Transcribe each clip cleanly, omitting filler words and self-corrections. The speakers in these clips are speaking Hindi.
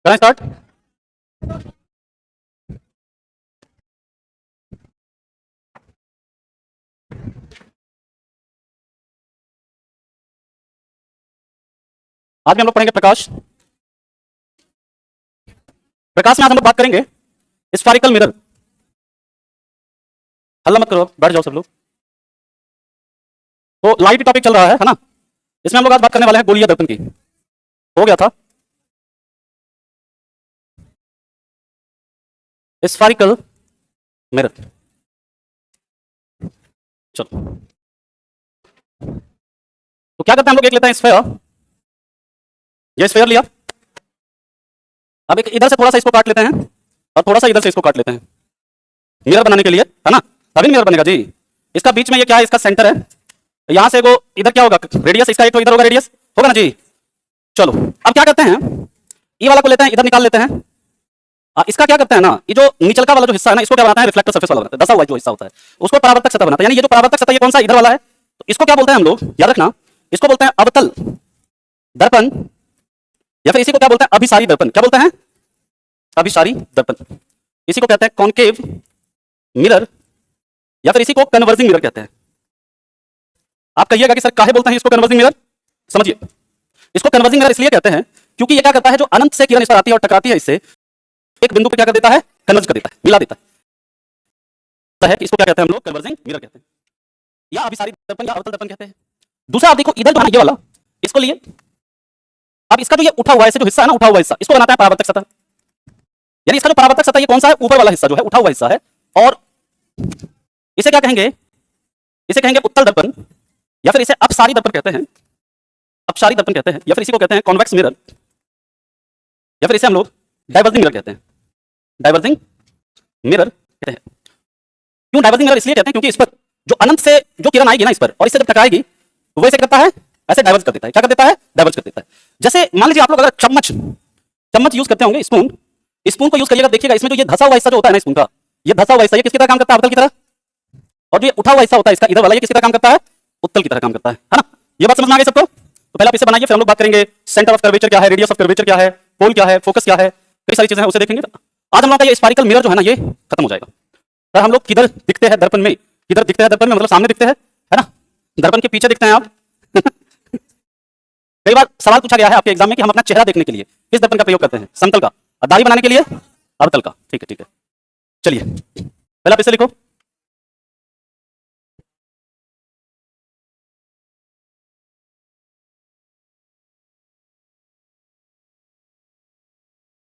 करें स्टार्ट। आज में हम लोग पढ़ेंगे प्रकाश। प्रकाश में आज हम लोग बात करेंगे स्फेरिकल मिरर। हल्ला मत करो, बैठ जाओ सब लोग। तो लाइट टॉपिक चल रहा है ना। इसमें हम लोग आज बात करने वाले हैं गोलीय दर्पण की। हो गया था स्फेरिकल मिरर। चलो, तो क्या करते हैं हम लोग, एक लेते हैं स्फेयर। ये स्फेयर लिया। अब एक इधर से थोड़ा सा इसको काट लेते हैं और थोड़ा सा इधर से इसको काट लेते हैं मिरर बनाने के लिए, है ना। तभी मिरर बनेगा जी। इसका बीच में ये क्या है, इसका सेंटर है। यहां से वो इधर क्या होगा, रेडियस इसका एक तो इधर होगा, रेडियस होगा ना जी। चलो, अब क्या करते हैं, ये वाला को लेते हैं, इधर निकाल लेते हैं। इसका क्या करते हैं ना, ये जो निचलका वाला जो हिस्सा है ना, इसको क्या बनाता है, रिफ्लेक्टर सरफेस वाला बनाता है। दसा हुआ जो हिस्सा होता है उसको परावर्तक सतह बनाता है। यानी ये जो परावर्तक सतह, ये कौन सा, इधर वाला है। तो इसको क्या बोलते हैं हम लोग, याद रखना, इसको बोलते हैं अवतल दर्पण, या फिर इसी को क्या बोलते हैं, अभिसारी दर्पण। क्या बोलते हैं, अभिसारी दर्पण। इसी को कहते हैं कॉन्केव मिरर, या फिर इसी को कन्वर्जिंग मिरर कहते हैं। आप कहिएगा कि सर काहे बोलते हैं इसको कन्वर्जिंग मिरर। समझिए, इसको कन्वर्जिंग मिरर इसलिए कहते हैं क्योंकि ये क्या करता है, जो अनंत से किरण इस पर आती है और टकराती है इससे, एक बिंदु पर क्या कर देता है, कन्वर्ज कर देता है, मिला देता है कि इसको क्या कहते हैं हम लोग, कन्वर्जिंग मिरर कहते हैं, या अभिसारी दर्पण या अवतल दर्पण कहते हैं। दूसरा आप देखो, इधर जो है ये वाला, इसको लिए, अब इसका जो ये उठा हुआ है, जो हिस्सा है ना, उठा हुआ हिस्सा, इसको बनाता है परावर्तक सतह। यानी इसका जो परावर्तक सतह ये कौन सा है, ऊपर वाला हिस्सा जो है, उठा हुआ हिस्सा है। और इसे क्या कहेंगे, इसे कहेंगे उत्तल दर्पण, या फिर इसे अपसारी दर्पण कहते हैं, अपसारी दर्पण कहते हैं, या फिर इसी को कहते हैं कॉन्वेक्स मिरर, या फिर इसे हम लोग डाइवर्जिंग मिरर कहते हैं, डाइवर्जिंग मिरर कहते हैं। क्यों डाइवर्जिंग मिरर इसलिए कहते हैं क्योंकि इस पर जो अनंत से जो किरण आएगी ना इस पर, और इससे जब टकराएगी तो वो इसे करता है, ऐसे डाइवर्ज कर देता है। क्या कर देता है, डाइवर्ज कर देता है। जैसे मान लीजिए आप लोग अगर चम्मच यूज करते होंगे, स्पून को यूज करिएगा, देखिएगा इसमें जो ये धसा हुआ हिस्सा जो होता है ना स्पून का, ये धसा हुआ हिस्सा ये किसकी तरह काम करता है, अवतल की तरह। और जो ये उठा हुआ हिस्सा होता है इसका, इधर वाला, ये किसकी तरह काम करता है, उत्तल की तरह काम करता है ना। ये बात समझ में आ गई सबको। तो पहले आप इसे बनाइए, फिर हम लोग बात करेंगे सेंटर ऑफ कर्वेचर क्या है, रेडियस ऑफ कर्वेचर क्या है, पोल क्या है, फोकस क्या है, कई सारी चीजें हैं, उसे देखेंगे। आज हम लोग का ये स्फेरिकल मिरर जो है ना, ये खत्म हो जाएगा। सर हम लोग किधर दिखते हैं दर्पण में, किधर दिखते हैं दर्पण में, मतलब सामने दिखते हैं, है ना, दर्पण के पीछे दिखते हैं आप। कई बार सवाल पूछा गया है आपके एग्जाम में कि हम अपना चेहरा देखने के लिए किस दर्पण का प्रयोग करते हैं, समतल का, और दाढ़ी बनाने के लिए अवतल का। ठीक है, ठीक है, चलिए पहले आप इसे लिखो।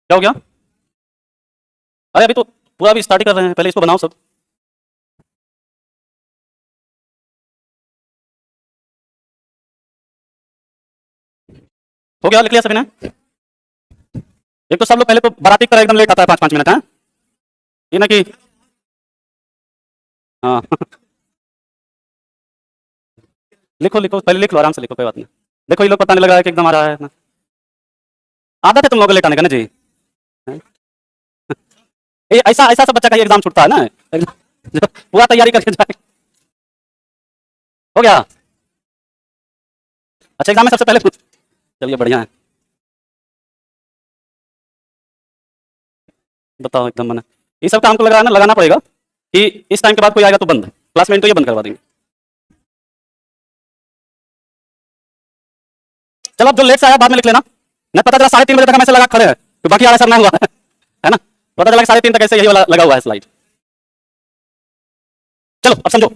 क्या हो गया, अरे अभी तो पूरा अभी स्टार्ट कर रहे हैं, पहले इसको बनाओ सब। हो गया, लिख लिया सभी ने। एक तो सब लोग पहले तो बाराती की तरह एकदम लेट आता है, 5-5 मिनट है ये ना कि, हाँ। लिखो लिखो, पहले लिख लो, आराम से लिखो, कोई बात नहीं। देखो ये लोग पता नहीं लग रहा है कि एकदम आ रहा है ना। आदत है तुम लोगों को लेट आने का ना जी। ये ऐसा ऐसा सब बच्चा का एग्जाम छूटता है ना, जो पूरा तैयारी करके जाए। हो गया, अच्छा एग्जाम में सबसे पहले चलिए बढ़िया है। बताओ एकदम मना, ये सब काम को लगाना लगाना पड़ेगा कि इस टाइम के बाद कोई आएगा तो बंद, क्लास में तो ये बंद करवा देंगे। चलो अब जो लेट से आया बाद में लिख लेना, नहीं पता चला 3:30 बजे तक हम ऐसे लगा खड़े हैं तो बाकी आया सब ना हुआ है ना, पता चला 3:30 तक ऐसे यही वाला लगा हुआ है स्लाइड। चलो अब समझो,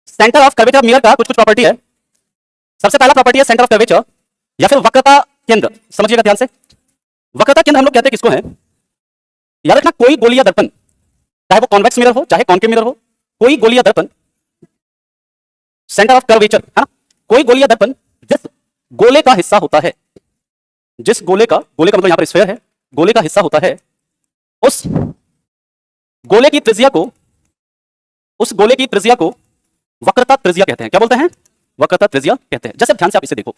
सेंटर ऑफ कर्वेचर मिरर का कुछ कुछ प्रॉपर्टी है। सबसे पहला प्रॉपर्टी है सेंटर ऑफ कर्वेचर, या फिर वक्रता केंद्र। समझिएगा ध्यान से, वक्रता केंद्र हम लोग कहते हैं किसको है, याद रखना, कोई गोलीय दर्पण, चाहे वो कॉन्वेक्स मिरर हो चाहे कॉन्केव मिरर हो, कोई गोलीय दर्पण, सेंटर ऑफ कर्वेचर है ना, कोई गोलीय दर्पण जिस गोले का हिस्सा होता है, जिस गोले का मतलब यहां पर स्फीयर है, गोले का हिस्सा होता है, उस गोले की त्रिज्या को, उस गोले की त्रिज्या को वक्रता त्रिज्या कहते हैं। क्या बोलते हैं, वक्रता त्रिज्या कहते हैं। जैसे ध्यान से आप इसे देखो,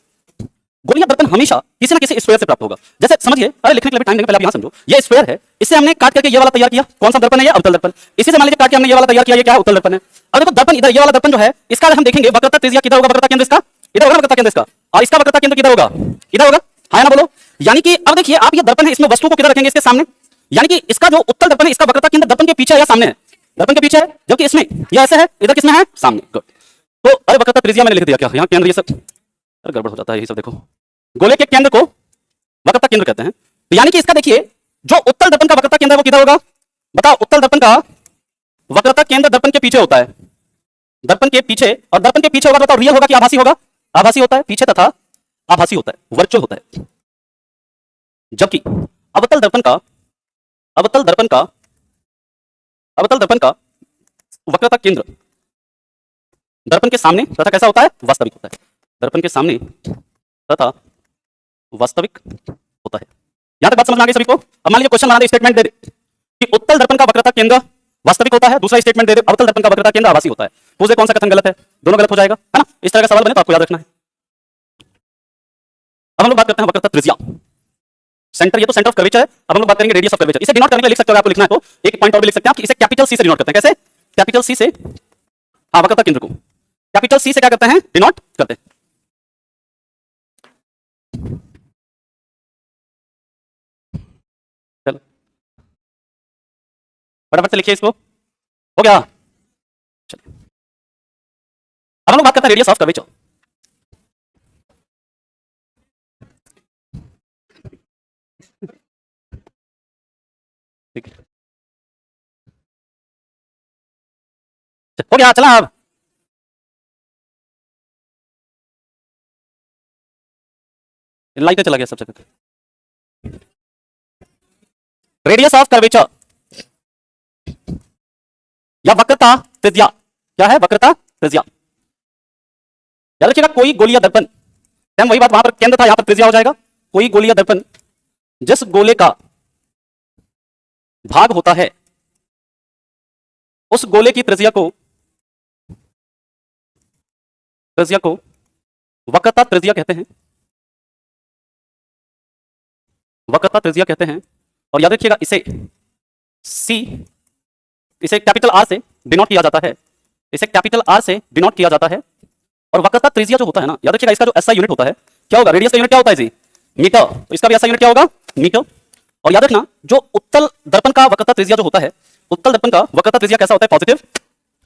गोलीय दर्पण हमेशा किसी ना किसी स्फीयर से प्राप्त होगा। जैसे समझिए, अरे लिखने के लिए टाइम देंगे, पहले आप यहां समझो, ये स्फीयर है, इससे हमने काट करके ये वाला तैयार किया, कौन सा दर्पण है, ये अवतल दर्पण। इसी से मान लीजिए काट के हमने ये वाला तैयार किया, ये क्या है, उत्तल दर्पण है। अब देखो दर्पण इधर, ये वाला दर्पण जो है, इसका हम देखेंगे वक्रता त्रिज्या किधर होगा, वक्रता केंद्र इसका इधर होगा, वक्रता केंद्र इसका, और इसका वक्रता केंद्र किधर होगा, इधर होगा। हाँ ना बोलो। यानी कि अब देखिए आप ये दर्पण है, इसमें वस्तु को किधर रखेंगे? इसके सामने। यानी कि इसका जो उत्तल दर्पण है, इसका वक्रता केंद्र दर्पण के पीछे है या सामने है? दर्पण के पीछे है, जबकि इसमें ये ऐसे है, इधर किसमें है? सामने। गुड। तो अरे वक्रता त्रिज्या मैंने लिख दिया क्या? यहाँ केंद्र ये सब अरे गड़बड़ हो जाता है ये सब। देखो गोले के केंद्र को वक्रता केंद्र कहते हैं। तो यानी कि इसका देखिए जो उत्तल दर्पण का वक्रता केंद्र है वो किधर होगा? बताओ। उत्तल दर्पण का वक्रता केंद्र दर्पण के पीछे होता है, दर्पण के पीछे। और दर्पण के पीछे होगा, बताओ रियल होगा कि आभासी होगा? आभासी होता है, पीछे तथा आभासी होता है, वर्चुअल होता है। जबकि अवतल दर्पण का अवतल दर्पण का अवतल दर्पण का वक्रता केंद्र दर्पण के सामने तथा कैसा होता है? वास्तविक होता है। दर्पण के सामने तथा वास्तविक होता है। यहां तक बात समझ में आ गई सभी को? अब मान लीजिए क्वेश्चन बना दे, स्टेटमेंट दे दे कि उत्तल दर्पण का वक्रता केंद्र वास्तविक होता है, दूसरा स्टेटमेंट दे दे अवतल दर्पण का वक्रता केंद्र आभासी होता है। पूछे कौन सा कथन गलत है? दोनों गलत हो जाएगा, है ना? इस तरह का सवाल बने तो आपको याद रखना है। अब हम लोग बात करते हैं वक्रता त्रिज्या। सेंटर, ये तो सेंटर ऑफ कर्वेचर है। अब हम लोग बात करेंगे रेडियस ऑफ कर्वेचर। इसे डिनोट करने के लिए लिख सकते हो, आपको लिखना है तो एक पॉइंट और भी लिख सकते हैं आप कि इसे कैपिटल सी से डिनोट करते हैं। कैसे? कैपिटल सी से, हाँ, वक्रता केंद्र को कैपिटल सी से क्या करते हैं? डिनोट करते हैं। चलो फटाफट से लिखिए इसको। हो गया? चलिए अब हम लोग बात करते हैं रेडियस ऑफ कर्वेचर। ठीक है, हो गया? चला अब लाइट चला गया सब जगह। रेडियस ऑफ कर्वेचर या वक्रता त्रिज्या क्या है? वक्रता त्रिज्या। याद रखिएगा कोई गोलीय दर्पण, वही बात, वहां पर केंद्र था, यहां पर त्रिज्या हो जाएगा। कोई गोलीय दर्पण जिस गोले का भाग होता है उस गोले की त्रिज्या को वक्रता त्रिज्या कहते हैं। वक्रता त्रिज्या कहते हैं। और याद रखिएगा इसे कैपिटल आर से डिनोट किया जाता है। इसे कैपिटल आर से डिनोट किया जाता है। और वक्रता त्रिज्या जो होता है ना, याद रखिएगा इसका जो एसआई यूनिट होता है क्या होगा? रेडियस का यूनिट क्या होता है जी? मीटर। तो इसका भी एसआई यूनिट क्या होगा? मीटर। और याद रखना जो उत्तल दर्पण का वक्रता त्रिज्या जो होता है, उत्तल दर्पण का वक्रता त्रिज्या कैसा होता है? पॉजिटिव।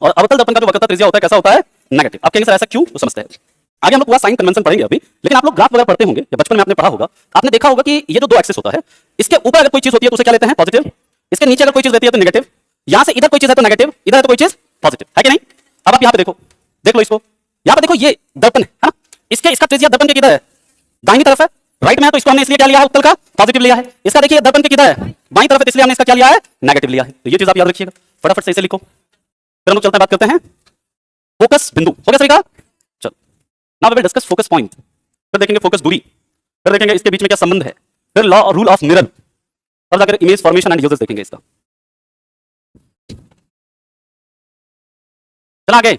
और अवतल दर्पण का जो वक्रता त्रिज्या होता है कैसा होता है? नेगेटिव। आप कहेंगे सर ऐसा क्यों? तो समझते हैं। आगे हम लोग पूरा साइन कन्वेंशन पढ़ेंगे अभी, लेकिन आप लोग ग्राफ वगैरह पढ़ते होंगे या बचपन में आपने पढ़ा होगा, आपने देखा होगा कि ये जो दो एक्सिस होता है, इसके ऊपर अगर कोई चीज होती है तो उसे क्या लेते हैं? पॉजिटिव। इसके नीचे अगर कोई चीज रहती है तो नेगेटिव। यहां से इधर कोई चीज है तो नेगेटिव, इधर है तो कोई चीज पॉजिटिव, है कि नहीं? अब आप यहां पे देखो, देख लो इसको। यहां पे देखो ये दर्पण है ना, इसका त्रिज्या दर्पण के किधर है? दाहिनी तरफ है, राइट में है, तो इसको हमने इसलिए क्या लिया है? उत्तल का पॉजिटिव लिया है। इसका देखिए दर्पण के किधर है? बाईं तरफ है, इसलिए हमने इसका क्या लिया है? नेगेटिव लिया है। तो ये चीज आप याद रखिएगा, फटाफट से इसे लिखो। फिर हम लोग चलते हैं, बात करते हैं फोकस बिंदु। हो गया सभी का? चलो now we will discuss focus point. फिर देखेंगे फोकस दूरी, फिर देखेंगे इसके बीच में क्या संबंध है, फिर लॉ और रूल ऑफ मिरर, और जाकर इमेज फॉर्मेशन एंड यूजेस देखेंगे इसका। चला आगे।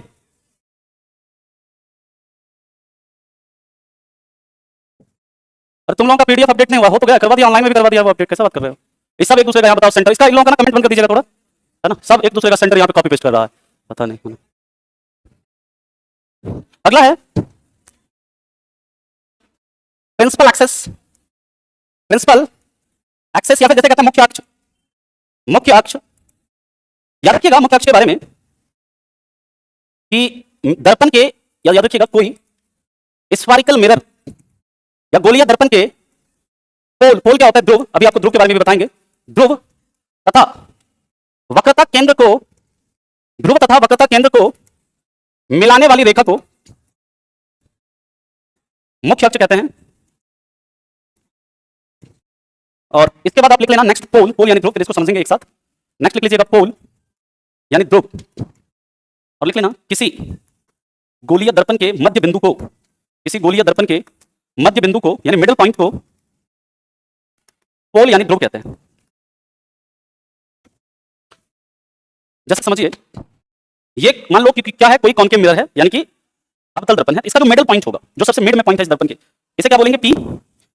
अरे तुम लोगों का पीडीएफ अपडेट नहीं हुआ? हो तो गया, करवा दिया, ऑनलाइन में भी करवा दिया वो अपडेट। कैसा बात कर रहे हो? इस सब एक दूसरे का यहाँ बताओ सेंटर, इसका इन लोगों का ना कमेंट बंद कर दीजिएगा थोड़ा, है ना? सब एक दूसरे का सेंटर यहाँ पे कॉपी पेस्ट कर रहा है, पता नहीं। अगला है प्रिंसिपल एक्सेस। प्रिंसिपल एक्सेस या फिर जैसे कहते हैं मुख्य अक्ष। मुख्य अक्ष याद रखिएगा मुख्य अक्ष के बारे में कि दर्पण के, याद रखिएगा कोई स्फेरिकल मिरर या गोलीय दर्पण के पोल, पोल क्या होता है? ध्रुव। अभी आपको ध्रुव के बारे में भी बताएंगे। ध्रुव तथा वक्रता केंद्र को, ध्रुव तथा वक्रता केंद्र को मिलाने वाली रेखा को मुख्य अक्ष कहते हैं। और इसके बाद आप लिख लेना नेक्स्ट पोल। पोल यानी ध्रुव, फिर इसको समझेंगे एक साथ। नेक्स्ट लिख लीजिएगा पोल यानी ध्रुव, और लिख लेना किसी गोलीय दर्पण के मध्य बिंदु को, किसी गोलीय दर्पण के मध्य बिंदु को यानी मिडिल पॉइंट को पोल यानी ध्रुव कहते हैं। जैसे समझिए ये मान लो कि क्या है? कोई कॉन्केव मिरर है, यानी कि अवतल दर्पण है। इसका जो मिडिल पॉइंट होगा, जो सबसे मिड में पॉइंट है इस दर्पण के, इसे क्या बोलेंगे? पी।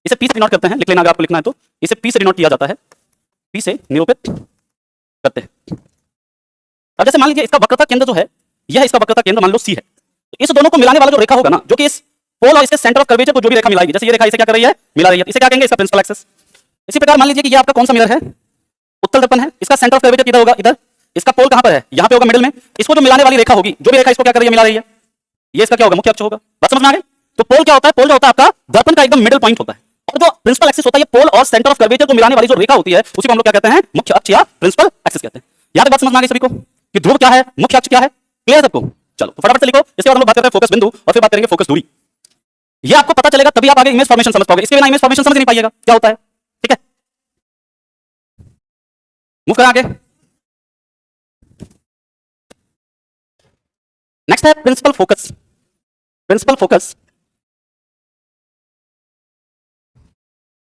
इसे पी से डिनोट करते हैं, लिख लेना अगर आपको लिखना है तो। इसे पी से डिनोट किया जाता है, पी से निरूपित करते हैं। अब जैसे मान लीजिए इसका वक्रता केंद्र जो है, यह इसका वक्रता केंद्र मान लो सी है, तो इस दोनों को मिलाने वाला जो रेखा होगा ना, जो कि इस पोल और इसके सेंटर ऑफ कर्वेचर को जो भी रेखा मिलाएगी, जैसे ये रेखा इसे क्या कर रही है, मिला रही है, इसे क्या कहेंगे, इसका प्रिंसिपल एक्सिस। इसी प्रकार मान लीजिए कि ये आपका कौन सा मिरर है, उत्तल दर्पण है, इसका सेंटर ऑफ कर्वेचर किधर होगा, इधर, इसका पोल कहां पर है, यहां पे होगा मिडिल में, इसको जो मिलाने वाली रेखा होगी, जो भी रेखा इसको क्या कर रही है, मिला रही है, ये इसका क्या होगा, मुख्य अक्ष होगा। बात समझ में आ गई? तो पोल क्या होता है, पोल जो होता है आपका दर्पण का एकदम मिडिल पॉइंट होता है, और जो प्रिंसिपल एक्सिस होता है, ये पोल और सेंटर ऑफ कर्वेचर को मिलाने वाली जो रेखा होती है, उसी को हम लोग क्या कहते हैं, मुख्य अक्ष या प्रिंसिपल एक्सिस कहते हैं। यहां तक बात समझ में आ गई सभी को कि ध्रुव क्या है, मुख्य अक्ष क्या है, क्लियर सबको? चलो तो फटाफट से लिखो, इसके बाद हम लोग बात करते हैं फोकस बिंदु और फिर बात करेंगे फोकस दूरी। ये आपको पता चलेगा तभी आप आगे इमेज फॉर्मेशन समझ पाओगे, इसके बिना इमेज फॉर्मेशन समझ नहीं पाइएगा क्या होता है। ठीक है, मूव करें आगे। नेक्स्ट है प्रिंसिपल फोकस। प्रिंसिपल फोकस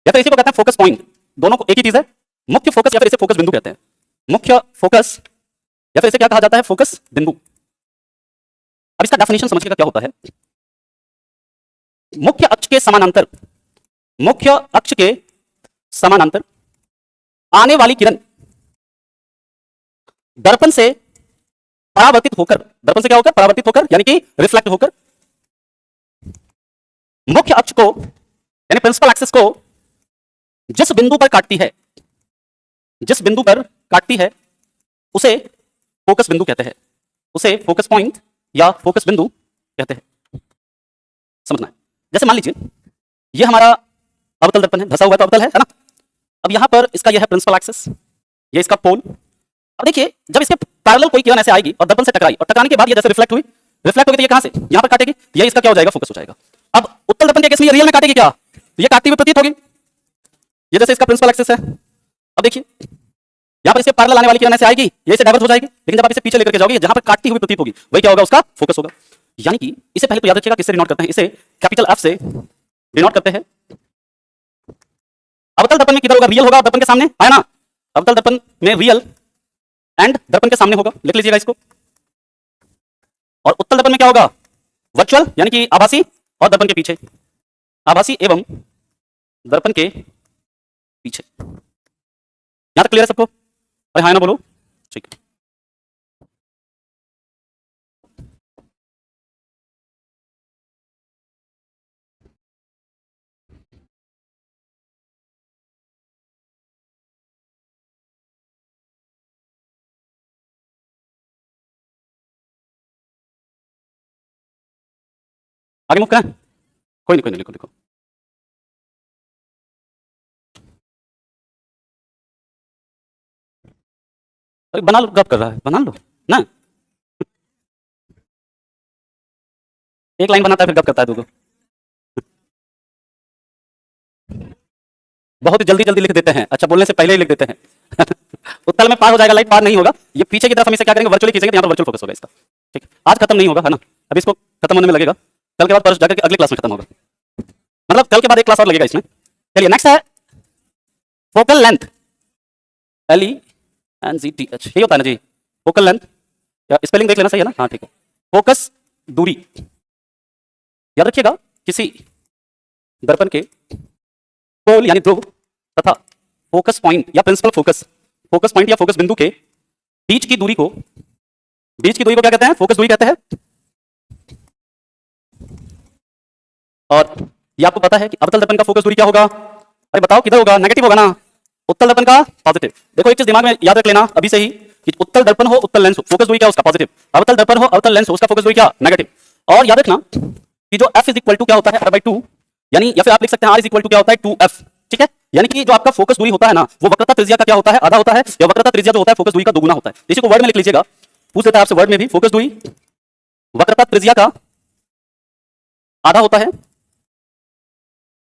या फिर इसी को कहते हैं फोकस पॉइंट, दोनों को एक ही चीज है, मुख्य फोकस या फिर इसे फोकस बिंदु कहते हैं। मुख्य फोकस या फिर इसे क्या कहा जाता है, फोकस बिंदु। अब इसका डेफिनेशन समझिएगा क्या होता है। मुख्य अक्ष के समानांतर, मुख्य अक्ष के समानांतर आने वाली किरण दर्पण से परावर्तित होकर, दर्पण से क्या होकर, परावर्तित होकर यानी कि रिफ्लेक्ट होकर मुख्य अक्ष को यानी प्रिंसिपल एक्सिस को जिस बिंदु पर काटती है, जिस बिंदु पर काटती है उसे फोकस बिंदु कहते हैं, उसे फोकस पॉइंट या फोकस बिंदु कहते हैं। समझना है, जैसे मान लीजिए ये हमारा अवतल दर्पण है, धसा हुआ तो अवतल है ना। अब यहां पर इसका यह है प्रिंसिपल एक्सिस, ये इसका पोल। अब देखिए जब इसके पैरेलल कोई किरण ऐसे आएगी और दर्पण से टकराई और टकराने के बाद ये जैसे रिफ्लेक्ट हुई, रिफ्लेक्ट होगी तो ये कहां से, यहां पर काटेगी, ये इसका क्या हो जाएगा, फोकस हो जाएगा। अब उत्तल दर्पण के केस में ये रियल में काटेगी क्या, ये काटती हुई प्रतीत होगी, ये जैसे इसका प्रिंसिपल एक्सिस है। अब देखिए यहां पर इसके पैरेलल आने वाली किरण ऐसे आएगी, ये इसे डाइवर्ट हो जाएगी, लेकिन जब आप इसे पीछे लेकर के जाओगे जहां पर काटती हुई प्रतीत होगी वही क्या होगा, उसका फोकस होगा। यानी कि इसे पहले तो याद रखिएगा किससे डिनोट करते हैं, इसे कैपिटल एफ से डिनोट करते हैं। अवतल दर्पण में किधर होगा, रियल होगा दर्पण के सामने है ना, अवतल दर्पण में रियल एंड दर्पण के सामने होगा, लिख लीजिएगा इसको। और उत्तल दर्पण में क्या होगा, वर्चुअल यानी कि आभासी और दर्पण के पीछे, आभासी एवं दर्पण के पीछे। यहां तक क्लियर है सबको, अरे हाँ ना बोलो, ठीक है। आगे मूव करें, कोई नहीं लिखो लिखो। अरे बना लो, गप कर रहा है, बना लो ना, एक लाइन बनाता है फिर गप करता है तू। बहुत ही जल्दी जल्दी लिख देते हैं, अच्छा बोलने से पहले ही लिख देते हैं। उत्तल में पार हो जाएगा, लाइट पार नहीं होगा, ये पीछे की तरफ हम इसे क्या करेंगे, वर्चुअली खींचेंगे, यहाँ पर वर्चुअल फोकस होगा इसका। ठीक, आज खत्म नहीं होगा है ना, अभी इसको खत्म होने में लगेगा, कल के बाद परसों जाकर अगली क्लास में खत्म होगा, मतलब कल के बाद एक क्लास और लगेगा इसमें। चलिए नेक्स्ट है फोकल लेंथ, LENGTH, यही होता है ना जी, फोकल लेंथ, या स्पेलिंग देख लेना सही है ना, हाँ ठीक है। फोकस दूरी, याद रखिएगा किसी दर्पण के पोल यानी ध्रुव तथा फोकस पॉइंट या प्रिंसिपल फोकस, फोकस पॉइंट या फोकस बिंदु के बीच की दूरी को, बीच की दूरी को क्या कहते हैं, फोकस दूरी कहते हैं। और ये आपको पता है कि अवतल दर्पण का फोकस दूरी क्या होगा, अरे बताओ किधर होगा, नेगेटिव होगा ना, उत्तल दर्पण का पॉजिटिव। देखो एक चीज दिमाग में याद रख लेना अभी से ही कि उत्तल दर्पण हो, उत्तल लेंस हो, फोकस दूरी क्या उसका पॉजिटिव, अवतल दर्पण हो, अवतल लेंस हो, उसका फोकस दूरी क्या, नेगेटिव। और याद रखना कि जो f इज इक्वल टू क्या होता है, r/2, यानी या फिर आप लिख सकते हैं r इज इक्वल टू क्या होता है, 2f। ठीक है, यानी कि जो आपका फोकस दूरी होता है ना, वो वक्रता त्रिज्या का क्या होता है, आधा होता है, या वक्रता त्रिज्या जो होता है फोकस दूरी का दोगुना होता है। इसी को वर्ड में लिख लीजिएगा, पूछ लेता है आपसे वर्ड में भी, फोकस दूरी वक्रता त्रिज्या का आधा होता है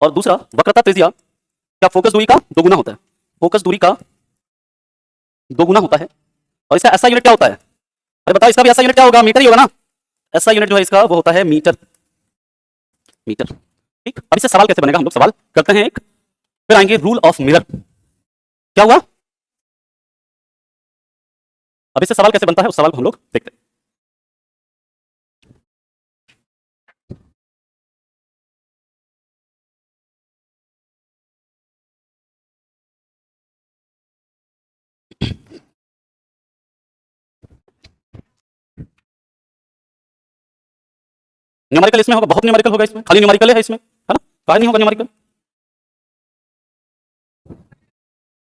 और दूसरा वक्रता त्रिज्या क्या फोकस दूरी का दोगुना होता है, फोकस दूरी का दोगुना होता है। और इसका ऐसा यूनिट क्या होता है, अरे बताओ इसका भी ऐसा यूनिट क्या होगा, मीटर ही होगा ना, ऐसा यूनिट जो है इसका वो होता है मीटर, मीटर। ठीक, अब इससे सवाल कैसे बनेगा, हम लोग सवाल करते हैं एक, फिर आएंगे रूल ऑफ मिरर। क्या हुआ, अब इससे सवाल कैसे बनता है उस सवाल को हम लोग देखते हैं। न्यूमेरिकल इसमें होगा, बहुत न्यूमेरिकल होगा इसमें, खाली न्यूमेरिकल है इसमें, है ना, कहा नहीं होगा न्यूमेरिकल।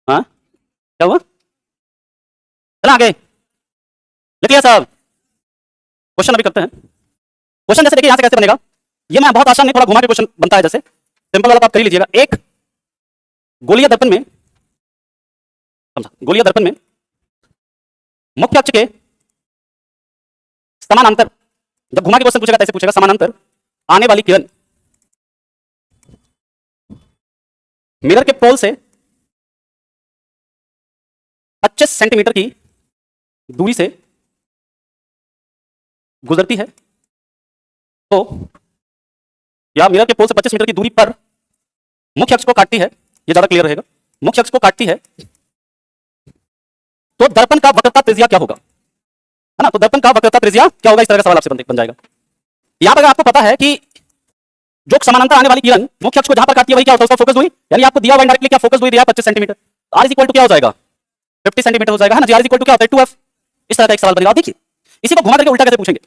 हाँ क्या हुआ, चला आगे लिख लिया साहब। क्वेश्चन अभी करते हैं। क्वेश्चन जैसे देखिए यहां से कैसे बनेगा, ये मैं बहुत आसान नहीं, थोड़ा घुमा के क्वेश्चन बनता है, जैसे सिंपल वाला तो आप कर ही लीजिएगा। एक गोलीय दर्पण में, समझा, गोलीय दर्पण में मुख्य अक्ष के समानांतर, जब घुमा के क्वेश्चन पूछेगा तो ऐसे पूछेगा, समानांतर आने वाली किरण मिरर के पोल से 25 सेंटीमीटर की दूरी से गुजरती है, तो या मिरर के पोल से 25 मीटर की दूरी पर मुख्य अक्ष को काटती है, ये ज्यादा क्लियर रहेगा, मुख्य अक्ष को काटती है, तो दर्पण का वक्रता त्रिज्या क्या होगा, है ना, तो दर्पण का वक्रता त्रिज्या क्या होगा, इस तरह का सवाल आपसे बन जाएगा। यहां पर आपको पता है कि जो समानांतर आने वाली किरण मुख्य अक्ष को जहां पर काटती है वही क्या होता है, उसका फोकस दूरी, यानी आपको दिया हुआ डायरेक्टली क्या फोकस दूरी दिया 25 centimetre, R is equal to क्या हो जाएगा 50 सेंटीमीटर हो जाएगा, है ना, आर इज इक्वल टू क्या होता है 2f। इस तरह का एक सवाल बनेगा। देखिए इसी को घुमा करके उल्टा कैसे पूछेंगे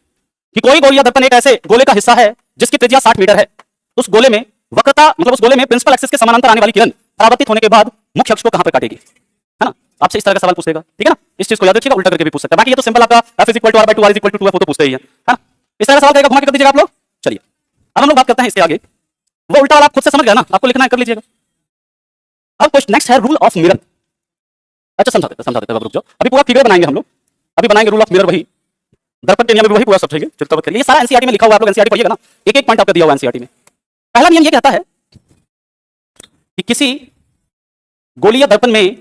कि कोई गोलीय दर्पण एक ऐसे गोले का हिस्सा है जिसकी त्रिज्या 60 मीटर है, उस गोले में वक्रता, मतलब उस गोले में प्रिंसिपल एक्सिस के समानांतर आने वाली किरण परावर्तित होने के बाद मुख्य अक्ष को कहां पर काटेगी, है ना, आपसे इस तरह का सवाल पूछेगा, ठीक है ना, इस चीज को याद रखिएगा, उल्टा करके भी पूछ सकता है। बाकी ये तो सिंपल आपका f is equal to r by 2 r is equal to 2f, वो तो पूछते ही है ना, इस तरह का सवाल करेगा, घुमा के कर दीजिएगा आप लोग। चलिए अब हम लोग बात करते हैं इसके आगे, वो उल्टा वाला आप खुद से समझ गया ना, आपको लिखना है कर लीजिएगा। अब क्वेश्चन नेक्स्ट है रूल ऑफ मिरर। अच्छा समझा देते रुक जाओ, अभी पूरा फिगर बनाएंगे हम लोग, अभी बनाएंगे रूल ऑफ मिरर, वही दर्पण के नियम भी वही पूरा समझेंगे, चिंता मत करिए, ये सारा एनसीईआरटी में लिखा हुआ है, आप लोग एनसीईआरटी पढ़िएगा ना, एक एक पॉइंट आपको दिया हुआ है एनसीईआरटी में। पहला नियम ये कहता है कि किसी गोलीय दर्पण में,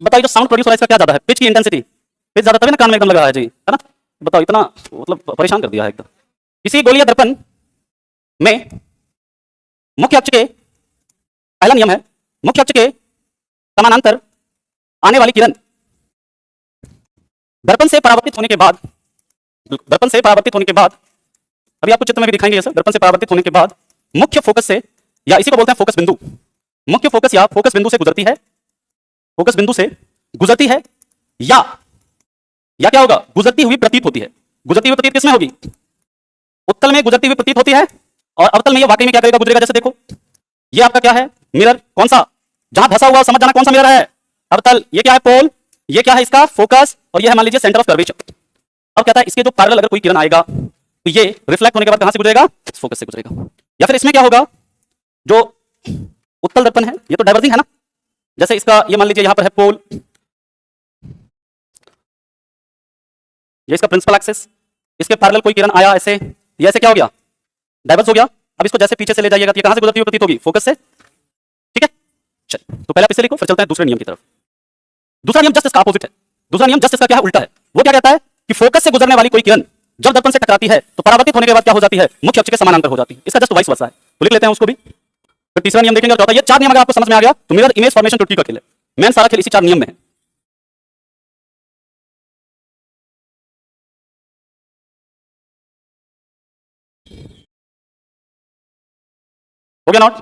बताइए जो साउंड प्रोड्यूस हो रहा है इसका क्या ज्यादा है, पिच की इंटेंसिटी, पिच ज्यादा तभी ना कान में एकदम लगा है जी, है ना, बताओ इतना मतलब परेशान कर दिया है एकदम। किसी गोलीय दर्पण में मुख्य अक्ष के, पहला नियम है, मुख्य अक्ष के समानांतर आने वाली किरण दर्पण से परावर्तित होने के बाद, दर्पण से परावर्तित होने के बाद, अभी आपको चित्र में भी दिखाएंगे सर, दर्पण से परावर्तित होने के बाद मुख्य फोकस से, या इसी को बोलते हैं फोकस बिंदु, मुख्य फोकस या फोकस बिंदु से गुजरती है, फोकस बिंदु से गुजरती है, या क्या होगा, गुजरती हुई प्रतीत होती है। गुजरती हुई प्रतीत किसमें होगी, उत्तल में गुजरती हुई प्रतीत होती है, और अवतल में ये वाकई में क्या करेगा, गुजरेगा। जैसे देखो ये आपका क्या है, मिरर, कौन सा, जहां धसा हुआ समझ जाना कौन सा मिरर है, अवतल, ये क्या है पोल, ये क्या है इसका फोकस, और ये है मान लीजिए सेंटर ऑफ कर्वेचर। अब कहता है इसके जो पैरेलल अगर कोई किरण आएगा तो ये रिफ्लेक्ट होने के बाद कहां से गुजरेगा, फोकस से गुजरेगा। या फिर इसमें क्या होगा, जो उत्तल दर्पण है ये तो डाइवर्जिंग है ना, जैसे इसका ये मान लीजिए यहां पर है पोल, ये इसका प्रिंसिपल एक्सिस, इसके पैरेलल कोई किरण आया ऐसे, ये ऐसे क्या हो गया, डाइवर्ज हो गया। अब इसको जैसे पीछे से ले जाइएगा तो ये कहां से गुजरती हुई प्रतीत होगी, फोकस से, ठीक है। चलिए तो पहले आप इसे लिखो, फिर चलते हैं दूसरे नियम की तरफ। दूसरा नियम जस्ट इसका अपोजिट है, दूसरा नियम जस्ट इसका क्या है, उल्टा है। वो क्या कहता है कि फोकस से गुजरने वाली कोई किरण जब दर्पण से टकराती है तो परावर्तित होने के बाद क्या हो जाती है, मुख्य अक्ष के समानांतर हो जाती है। इसका जस्ट वाइस वर्सा है, तो लिख लेते हैं उसको भी। तो तीसरा नियम देखेंगे, चौथा, ये चार नियम अगर आपको समझ में आ गया तो मिरर इमेज फॉर्मेशन टुटकी का खेल है, मेन सारा खेल इसी चार नियम में है। हो गया नॉट।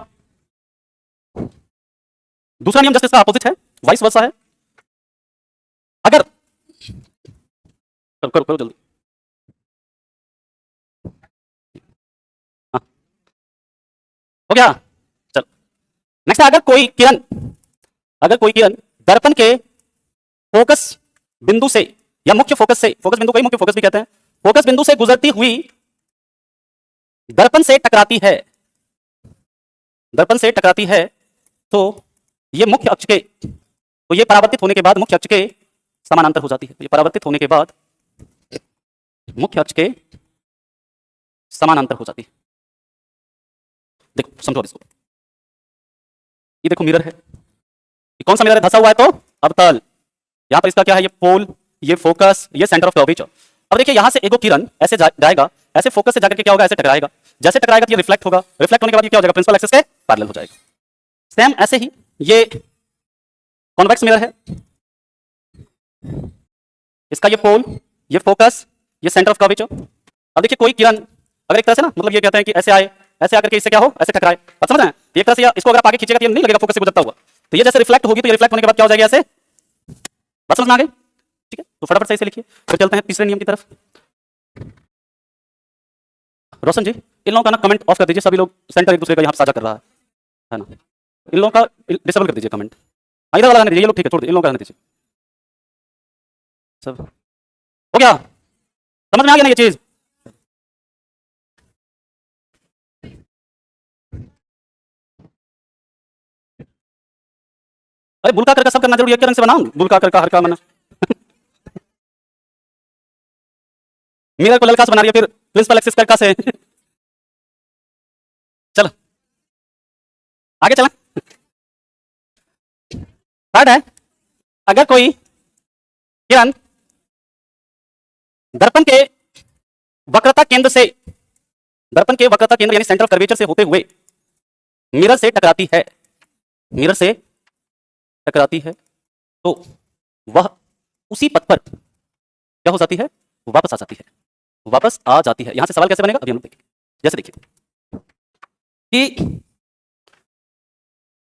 दूसरा नियम जस्ट इसका अपोजिट है, वाइस वर्सा है। अगर करो जल्दी, हाँ हो गया, चलो नेक्स्ट है, अगर कोई किरण दर्पण के फोकस बिंदु से या मुख्य फोकस से, फोकस बिंदु को ही मुख्य फोकस भी कहते हैं, फोकस बिंदु से गुजरती हुई दर्पण से टकराती है, दर्पण से टकराती है, तो ये मुख्य अक्ष के, तो ये परावर्तित होने के बाद मुख्य अक्ष के समानांतर हो जाती है। ये परावर्तित होने के बाद मुख्य अक्ष के समानांतर हो जाती है। देखो समझो इसको, ये देखो मिरर है, ये कौन सा मिरर है, धसा हुआ है तो अवतल, यहां पर इसका क्या है, ये पोल, ये फोकस, ये सेंटर ऑफ कर्वेचर। अब देखिए यहां से एक किरण ऐसे जाएगा, ऐसे फोकस से जाकर के क्या होगा, ऐसे टकराएगा, जैसे टकराएगा तो ये रिफ्लेक्ट होगा, रिफ्लेक्ट होने के बाद ये क्या हो जाएगा, प्रिंसिपल एक्सिस के पैरेलल हो जाएगा। सेम ऐसे ही ये कॉन्वेक्स मिरर है, इसका ये पोल, ये फोकस, ये सेंटर ऑफ कर्वेचर। अब देखिए कोई किरण अगर एक तरह से ना, मतलब ये कहते हैं कि ऐसे आए, ऐसे आकर के इससे क्या हो, ऐसे टकराए, आप समझ रहे हैं, एक तरह से इसको अगर आप आगे खींचेगा तो ये नहीं लगेगा फोकस से गुजरता हुआ, तो ये जैसे रिफ्लेक्ट होगी तो ये रिफ्लेक्ट होने के बाद क्या हो जाएगा, ऐसे, बात समझ में आ गई, ठीक है। तो फटाफट से इसे लिखिए, फिर चलते हैं तीसरे नियम की तरफ। रोशन जी, इन लोगों का ना कमेंट ऑफ कर दीजिए, सभी लोग सेंटर एक दूसरे का यहाँ साझा कर रहा है ना। इन लोगों का डिसेबल कर दीजिए कमेंट। हाँ, इधर वाला रहने दीजिए, ये लोग ठीक है, छोड़ दीजिए, इन लोगों का रहने दीजिए सब। हो गया, समझ में आ गया ना ये चीज? अरे बुलका कर का सब करना जरूरी है, क्या रंग से बनाऊं? बुलका कर का हर का मना। मिरर को ललका से बना रही है, फिर प्रिंसिपल एक्सिस कर का से। चलो आगे चला। थर्ड है, अगर कोई किरण दर्पण के वक्रता केंद्र से, दर्पण के वक्रता केंद्र यानी सेंटर ऑफ कर्वेचर से होते हुए मिरर से टकराती है, मिरर से टकराती है, तो वह उसी पथ पर क्या हो जाती है? वापस आ जाती है, वापस आ जाती है। यहां से सवाल कैसे बनेगा अभी हम लोग देखेंगे। जैसे देखिए कि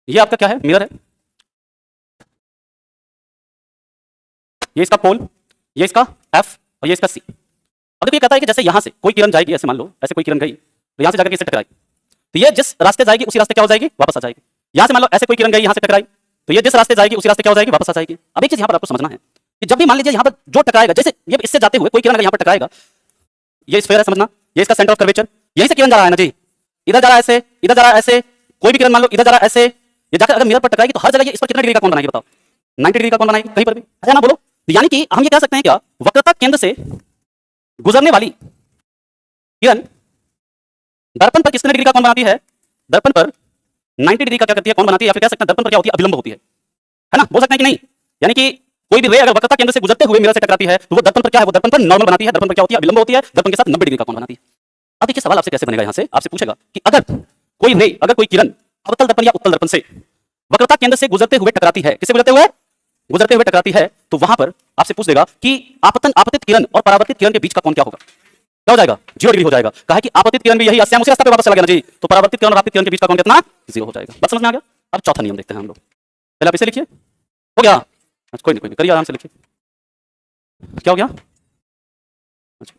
ये आपका क्या है? मिरर है, ये इसका पोल, ये इसका एफ और ये इसका सी। अब ये कहता है कि जैसे यहां से कोई किरण जाएगी, ऐसे मान लो ऐसे कोई किरण गई, तो यहां से जाकर के इससे टकराएगी, तो ये जिस रास्ते जाएगी उसी रास्ते क्या हो जाएगी? वापस आ जाएगी। यहां से मान लो ऐसे कोई किरण गई, यहां से टकराई, तो ये जिस रास्ते जाएगी उसी रास्ते क्या हो जाएगी? वापस आ जाएगी। अब एक चीज यहां पर आपको समझना है कि जब भी मान लीजिए यहां पर जो टकराएगा, जैसे ये इससे जाते हुए कोई किरण अगर यहां पर टकराएगा, ये स्फीयर है समझना, ये इसका सेंटर ऑफ कर्वेचर, यहीं से किरण जा रहा है ना जी, इधर जा रहा है ऐसे, इधर जा रहा है ऐसे, कोई भी किरण मान लो इधर जा रहा है ऐसे, ये जाकर अगर मिरर पर टकराएगी तो हर जगह ये इस पर कितने डिग्री का कोण बनाएगी? बताओ, 90 डिग्री का कोण बनाएगी कहीं पर भी, है ना? बोलो। तो यानी कि हम ये कह सकते हैं क्या, वक्रता केंद्र से गुजरने वाली किरण दर्पण पर कितने डिग्री का कोण बनाती है? दर्पण पर 90 डिग्री का क्या करती है? कोण बनाती है, या फिर कह सकते हैं दर्पण पर क्या होती है? अभिलंब होती है ना? बोल सकते हैं कि नहीं? यानी कि कोई भी रे अगर वक्रता केंद्र से गुजरते हुए मिरर से टकराती है तो वो दर्पण पर क्या है? वो दर्पण पर नॉर्मल बनाती है, दर्पण पर क्या होती है? अभिलंब होती है, दर्पण के साथ 90 डिग्री का कोण बनाती है। अब देखिए सवाल आपसे कैसे बनेगा, यहां से आपसे पूछेगा कि अगर कोई रे, अगर कोई किरण अवतल दर्पण या उत्तल दर्पण से वक्रता केंद्र से गुजरते हुए टकराती है, किससे गुजरते हुए? गुजरते हुए टकराती है, तो वहां पर आपसे पूछ देगा कि आपतन, आपतित किरण और परावर्तित किरण के बीच का कोण क्या होगा? क्या हो जाएगा? 0 डिग्री हो जाएगा। कहा है कि आपतित किरण भी यही उसी रास्ते पे वापस चला गया ना जी, तो परावर्तित किरण और आपतित किरण के बीच का कोण कितना? 0 हो जाएगा। बात समझ में आ गया? अब चौथा नियम देखते हैं हम लोग। पहले आप इसे लिखिए, हो गया? अच्छा कोई नहीं करिए, आराम से लिखिए। क्या हो गया? अच्छा,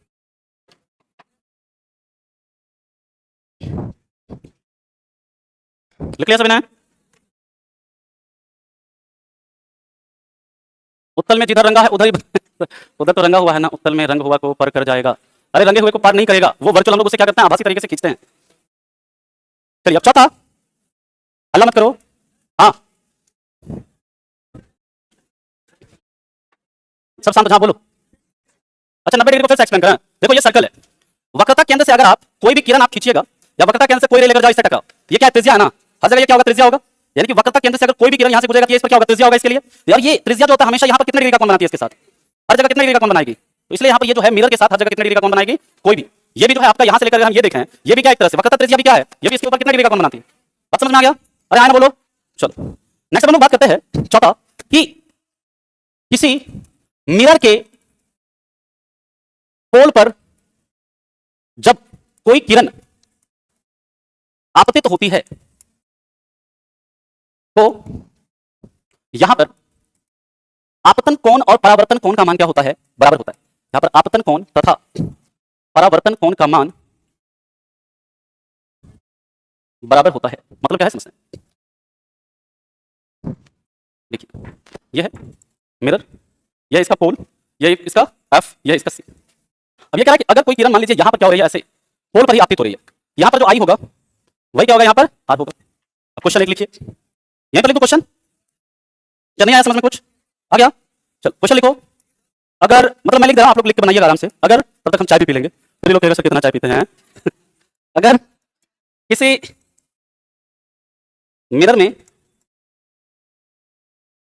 लिख लिया सभी ने? उत्तल में जिधर रंगा है उधर ही उधर तो रंगा हुआ है ना, उत्तल में रंग हुआ को पार कर जाएगा। अरे रंगे हुए को पार नहीं करेगा, वो वर्चुअल हम लोग उसे क्या करते हैं? आभासी तरीके से खींचते हैं। चलिए अब चौथा, हल्ला मत करो। हाँ सब शांत, हाँ बोलो। अच्छा 90 डिग्री को फिर से एक्सप्लेन करें। देखो ये सर्कल है, वक्रता केंद्र से अगर आप कोई भी किरण आप खींचिएगा, या वक्रता केंद्र से कोई रे लेकर जाओ, इससे टकराओ, ये क्या त्रिज्या है ना, हर जगह ये क्या होगा? त्रिज्या होगा। यानी कि वक्रता केंद्र से अगर कोई भी किरण यहां से गुजरेगा तो इस पर क्या होगा? त्रिज्या होगा इसके लिए। तो यार ये त्रिज्या जो होता है हमेशा यहां पर कितने डिग्री का कोण बनाती है? इसके साथ हर जगह कितने डिग्री का कोण बनाएगी? तो इसलिए यहां पर ये जो है मिरर के साथ हर जगह कितने डिग्री का कोण बनाएगी? कोई भी। ये भी जो है आपका यहां से लेकर हम ये देखें, ये भी क्या एक तरह से वक्रता त्रिज्या भी क्या है, ये भी इसके ऊपर कितने डिग्री का कोण बनाती है? बात समझ में आ गया? अरे आए ना बोलो। चलो नेक्स्ट हम लोग बात करते हैं चौथा, कि किसी मिरर के पोल पर जब कोई किरण आपतित होती है तो यहां पर आपतन कोण और परावर्तन कोण का मान क्या होता है? बराबर होता है। यहां पर आपतन कोण तथा परावर्तन कोण का मान बराबर होता है। मतलब क्या है समझते हैं? देखिए यह है मिरर, यह इसका पोल, यह इसका एफ, यह इसका सी। अब ये कह रहा है कि अगर कोई किरण मान लीजिए यहां पर क्या हो रही है? ऐसे पोल पर ही आपतित हो रही है, यहां पर जो आई होगा वही क्या होगा? यहां पर आर होगा। अब क्वेश्चन एक लिखिए, यहीं पर लिख दो क्वेश्चन। क्या नहीं आया समझ में कुछ? आ गया? चलो क्वेश्चन लिखो। अगर मतलब मैं लिख दे रहा हूं, आप लोग लिख के बनाइएगा आराम से। अगर तब तक हम चाय भी पी लेंगे, फिर लोग कहेगा सर कितना चाय पीते हैं। अगर किसी मिरर में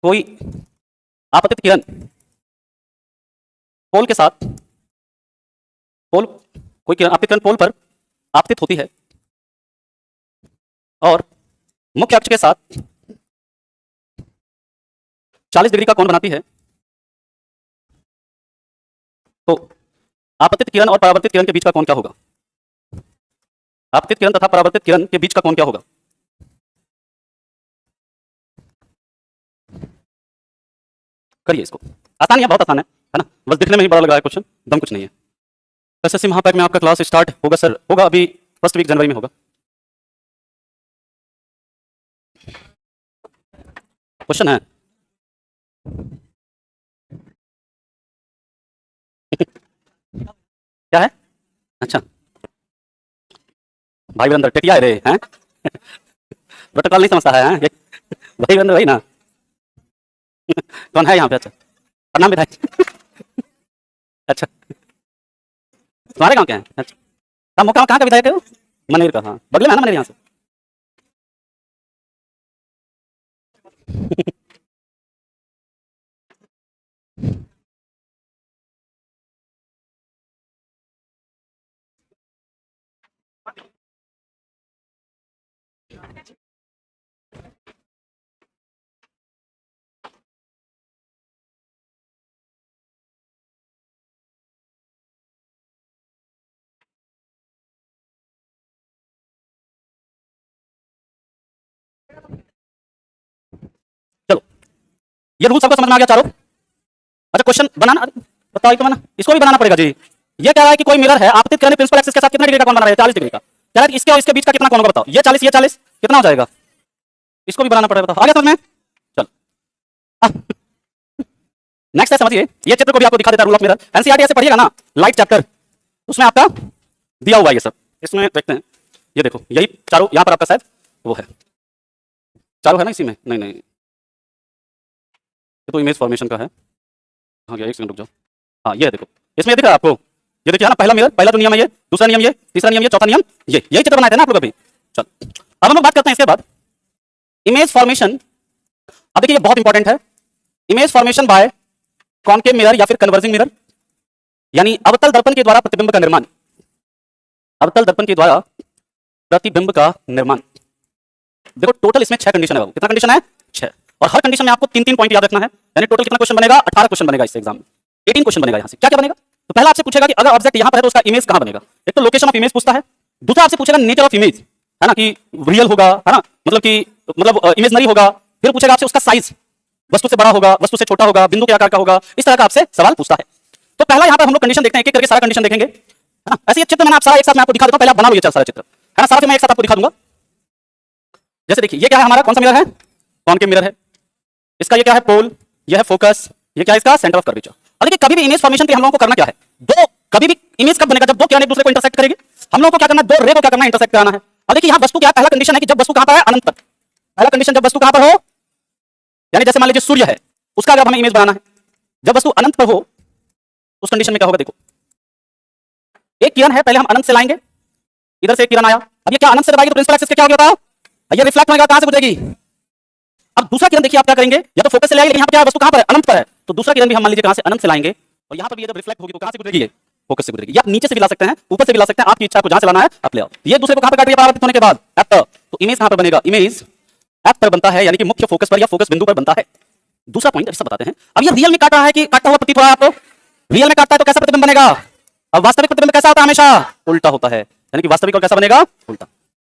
कोई आपतित किरण पोल के साथ, पोल, कोई किरण आपतित किरण पोल पर आपतित होती है और मुख्य अक्ष के साथ 40 डिग्री का कोण बनाती है, तो आपतित किरण और परावर्तित किरण के बीच का कोण क्या होगा? आपतित किरण तथा परावर्तित किरण के बीच का कोण क्या होगा? करिए इसको, आसान है, बहुत आसान है ना? बस दिखने में ही बड़ा लग रहा है क्वेश्चन, दम कुछ नहीं है। एसएससी महापैक में आपका क्लास स्टार्ट होगा सर? होगा, अभी फर्स्ट वीक जनवरी में होगा। क्वेश्चन है क्या है? अच्छा, भाई वीरेंद्र टेटिया है रे हैं? प्रोटोकॉल नहीं समझता है, हैं? भाई वीरेंद्र भाई ना। कौन है यहाँ पे? अच्छा, प्रणाम विधायक। अच्छा, तुम्हारे गाँव क्या है? अच्छा, कहाँ मुकाम, कहाँ का विधायक है वो? मनेर का, हाँ बगल में है ना मनेर यहाँ से। चलो, ये रूल सबको समझ में आ गया चारों? अच्छा, क्वेश्चन बनाना बताओ तो, इसको भी बनाना पड़ेगा जी। ये कह रहा है कि कोई मिरर है आपतित करने प्रिंसिपल एक्सिस के साथ कितना डिग्री का कोण बना रहा है? 40 डिग्री का। कह रहा है कि इसके और इसके बीच का कितना कोण होगा बताओ। ये 40 ये 40 कितना हो जाएगा? इसको भी बनाना पड़ेगा, बताओ। आ गया समझ में? चलो, नेक्स्ट है, समझिए। ये चित्र को भी आपको दिखा देता है रूल ऑफ मिरर। एनसीईआरटी ऐसे पढ़िएगा ना, लाइट चैप्टर, उसमें आपका दिया हुआ है ये सब। इसमें देखते हैं, ये देखो, यही चारों यहाँ पर आपका शायद वो है, चारों है ना इसी में? नहीं नहीं, ये तो इमेज फॉर्मेशन का है। हाँ गया, एक सेकंड रुक जाओ। हाँ ये देखो, इसमें ये दिख रहा है आपको, ये देखिए ना, पहला मिरर, पहला जो नियम है ये, दूसरा नियम ये, तीसरा नियम ये, चौथा नियम ये, यही चित्र बनाए थे ना आप लोग अभी। चल, अब हम लोग बात करते हैं इसके बाद इमेज फॉर्मेशन। अब देखिए, ये बहुत इंपॉर्टेंट है, image formation by concave mirror या फिर कन्वर्जिंग मिरर, यानी अवतल दर्पण के द्वारा प्रतिबिंब का निर्माण। अवतल दर्पण के द्वारा प्रतिबिंब का निर्माण। देखो, टोटल इसमें 6 कंडीशन है। कितना कंडीशन है? 6। और हर कंडीशन में आपको 3-3 पॉइंट याद रखना है, यानी टोटल कितना क्वेश्चन बनेगा? 18 क्वेश्चन बनेगा इस एग्जाम में। 18 क्वेश्चन बनेगा। यहाँ से क्या क्या बनेगा? तो पहला आपसे पूछेगा कि अगर ऑब्जेक्ट यहाँ पर है तो उसका इमेज कहाँ बनेगा। एक तो लोकेशन ऑफ इमेज पूछता है, दूसरा आपसे पूछेगा नेचर ऑफ इमेज, है ना, कि रियल होगा, है ना, मतलब इमेजनरी होगा। फिर पूछेगा आपसे उसका साइज, वस्तु से बड़ा होगा, वस्तु से छोटा होगा, बिंदु के आकार का होगा, इस तरह का आपसे सवाल पूछता है। तो पहला यहाँ पर हम लोग कंडीशन देखते हैं, एक एक करके सारा कंडीशन देखेंगे, है ना। ऐसे ये चित्र मैंने आप सारा एक साथ मैं आपको दिखा देता हूँ, पहले आप बना लो ये सारा चित्र, है ना, सारा मैं एक साथ आपको दिखा दूंगा। जैसे देखिए, ये क्या है हमारा, कौन सा मिरर है? कॉनकेव मिरर है। इसका ये क्या है? पोल। ये है फोकस। ये क्या है इसका? Centre of curvature. और देखिए, कभी भी इमेज फॉर्मेशन के हम लोगों को करना क्या है? दो, कभी भी इमेज कब बनेगा? जब दो किरण एक दूसरे को इंटरसेक्ट करेंगे। हम लोगों को क्या करना है? दो रे को क्या करना है? इंटरसेक्ट कराना है। अब देखिए, यहाँ वस्तु क्या है? पहला कंडीशन है कि जब वस्तु कहां पर है? अनंत पर। पहला कंडीशन, जब वस्तु कहां पर हो, यानी जैसे मान लीजिए सूर्य है, उसका अगर हमें इमेज बनाना है, जब वस्तु अनंत पर हो, उस कंडीशन में क्या होगा? देखो, एक किरण है, पहले हम अनंत से लाएंगे, इधर से एक किरण आया, अब ये क्या अनंत से दबाएगी तो प्रिंसिपल एक्सिस के क्या होगा? ये रिफ्लेक्ट होगा, कहां से गुजरेगी? अब दूसरा किरण देखिए आप क्या करेंगे, या तो फोकस से लाएंगे, यहाँ पे क्या वस्तु कहां पर है? अनंत पर है, तो दूसरा किरण भी हम मान लीजिए कहां से? अनंत से लाएंगे, और यहाँ पर भी जब रिफ्लेक्ट होगी तो कहां से गुजरेगी? फोकस से गुजरेगी। या नीचे से भी ला सकते हैं, ऊपर से भी ला सकते हैं, आपकी इच्छा को जहां से लाना है आप ले आओ। ये दूसरे को कहां पर काट दिया परावर्तित होने के बाद? एफ पर। तो इमेज कहां पर बनेगा? इमेज एफ पर बनता है, यानी कि मुख्य फोकस पर या फोकस बिंदु पर बनता है। दूसरा पॉइंट ऐसा बताते हैं, अब ये रियल में काट रहा है कि काटता हुआ प्रतीत हो रहा है आपको? रियल में काटता है तो कैसा प्रतिबिंब बनेगा? अब वास्तविक प्रतिबिंब कैसा होता है? हमेशा उल्टा होता है, यानी कि वास्तविक और कैसा बनेगा? उल्टा।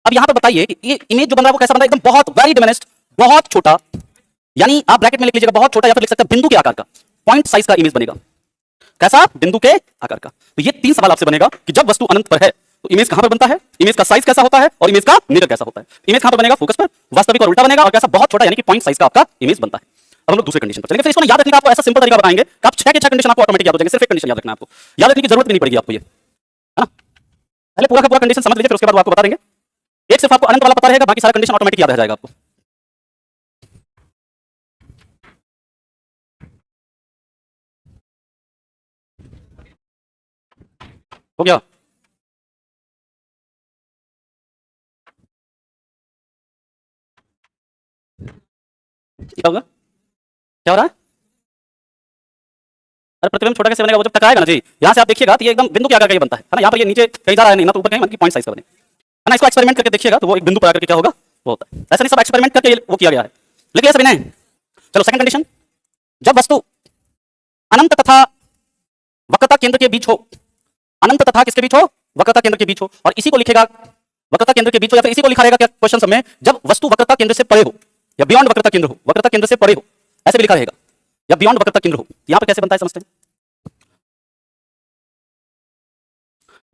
अब यहां पर बताइए कि ये इमेज जो बन रहा है वो कैसा बन रहा है? एकदम बहुत वेरी डिमिनिश्ड, बहुत छोटा, यानी आप ब्रैकेट में लिख लीजिएगा बहुत छोटा, या फिर लिख सकते हैं बिंदु के आकार का, पॉइंट साइज का इमेज बनेगा। कैसा? बिंदु के आकार का। तो ये 3 सवाल आपसे बनेगा कि जब वस्तु अनंत पर है तो इमेज कहां पर बनता है, इमेज का साइज कैसा होता है, और इमेज का नेचर कैसा होता है। इमेज कहां पर बनेगा? फोकस पर। वास्तविक और उल्टा बनेगा, और कैसा? बहुत छोटा, यानी कि पॉइंट साइज का आपका इमेज बनता है। अब हम लोग दूसरे कंडीशन पर चलेंगे। फिर इसको याद रखने का आपको ऐसा सिंपल तरीका बताएंगे कि आप 6 के 6 कंडीशन आपको ऑटोमेटिक याद हो जाएंगे। सिर्फ एक कंडीशन याद रखना है आपको, याद रखने की जरूरत भी नहीं पड़ेगी आपको, ये है ना। पहले पूरा का पूरा कंडीशन समझ लीजिए, फिर उसके बाद आपको बता देंगे। एक सिर्फ आपको अनंत वाला पता रहेगा, बाकी सारा कंडीशन ऑटोमेटिक याद रह जाएगा आपको। हो गया? क्या होगा? क्या हो रहा है? अरे प्रतिबिंब छोटा कैसे बनेगा? वो जब टकराएगा ना जी, यहाँ से आप देखिएगा तो ये एकदम बिंदु के आकार का ये बनता है ना। यहाँ पर ये नीचे कहीं जा रहा है नहीं ना, तो ऊपर कहीं मतलब पॉइंट साइज का बने, है ना। इसको एक्सपेरिमेंट करके देखिएगा तो वो एक बिंदु पर आकर के क्या होगा वो होता है। ऐसा नहीं सब एक्सपेरिमेंट करके वो किया गया है, लेकिन ऐसा भी नहीं। चलो सेकंड कंडीशन, जब वस्तु अनंत तथा वक्रता केंद्र के बीच हो, अनंत तथा किसके बीच हो? वक्रता केंद्र के बीच हो। और इसी को लिखेगा वक्रता केंद्र के बीच हो, या फिर इसी को लिखा रहेगा क्या क्वेश्चन में, जब वस्तु वक्रता केंद्र से परे हो या बियॉन्ड वक्रता केंद्र हो, वक्रता केंद्र से परे हो, ऐसे भी लिखा रहेगा, या बियॉन्ड वक्रता केंद्र हो। यहां पर कैसे बनता है समझते हैं।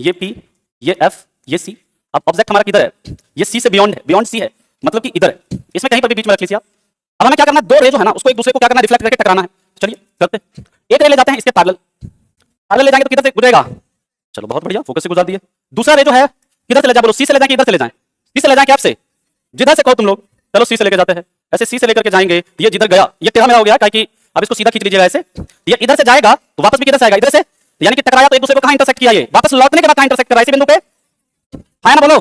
ये P, ये F, ये C। अब ऑब्जेक्ट हमारा किधर है? ये C से बियॉन्ड है, बियॉन्ड C है, मतलब कि इधर है। इसमें कहीं पर भी बीच में रख लीजिए आप। अब हमें क्या करना है, दो रे जो है ना उसको एक दूसरे को क्या करना है, रिफ्लेक्ट करके टकराना है। चलिए करते हैं। एक रे ले जाते हैं इसके पैरेलल, पैरेलल ले जाएंगे तो किधर से गुजरेगा? चलो बहुत बढ़िया, फोकस से गुजार दिए। दूसरा रे जो है किधर से ले जाए बोलो? सी से ले जाए कि इधर से ले जाए? सी से ले जाए कि आपसे? जिधर से कहो तुम लोग, चलो सी से लेकर जाते हैं। ऐसे सी से लेकर के जाएंगे, ये जिधर गया ये टेढ़ा मेढ़ा हो गया, कि अब इसको सीधा खींच लीजिएगा ऐसे। ये इधर से जाएगा तो वापस भी किधर से आएगा? इधर से, यानी कि टकराया तो एक दूसरे को कहां इंटरसेक्ट किया? ये वापस लौटने के बाद कहां इंटरसेक्ट करा? इसी बिंदु पे, है ना? बोलो।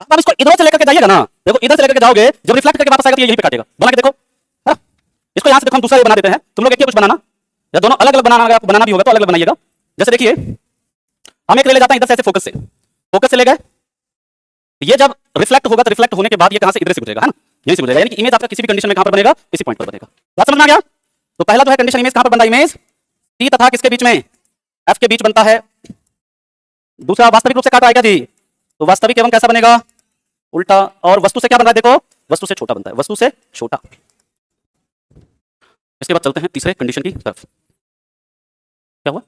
अब इसको इधर से लेकर के जाइएगा ना, देखो इधर से लेकर के जाओगे, जब रिफ्लेक्ट करके वापस आएगा तो ये यहीं पे काटेगा। बना के देखो, है? इसको यहां से देखो हम दूसरा बना देते हैं। तुम लोग एक ही कुछ बनाना, या दोनों अलग अलग बनाना, अगर बनाना भी होगा तो अलग अलग बनाइएगा। जैसे देखिए हम एक ले जाते हैं इधर से ऐसे, फोकस से, फोकस से ले गए। ये जब रिफ्लेक्ट होगा तो रिफ्लेक्ट होने के बाद ये कहां से? इधर से गुजरेगा, है ना? यहीं से गुजरेगा, यानी कि इमेज आपका किसी भी कंडीशन में कहां पर बनेगा? इसी पॉइंट पर बनेगा। बात समझ में आ गया? तो पहला जो है कंडीशन, इमेज कहां पर बनता है? इमेज टी तथा किसके बीच में? एफ के बीच बनता है। दूसरा वास्तविक रूप से काटा आएगा जी, तो वास्तविक एवं कैसा बनेगा? उल्टा। और वस्तु से क्या बन रहा है? देखो वस्तु से छोटा बनता है, वस्तु से छोटा। इसके बाद चलते हैं तीसरे कंडीशन की तरफ। क्या हुआ?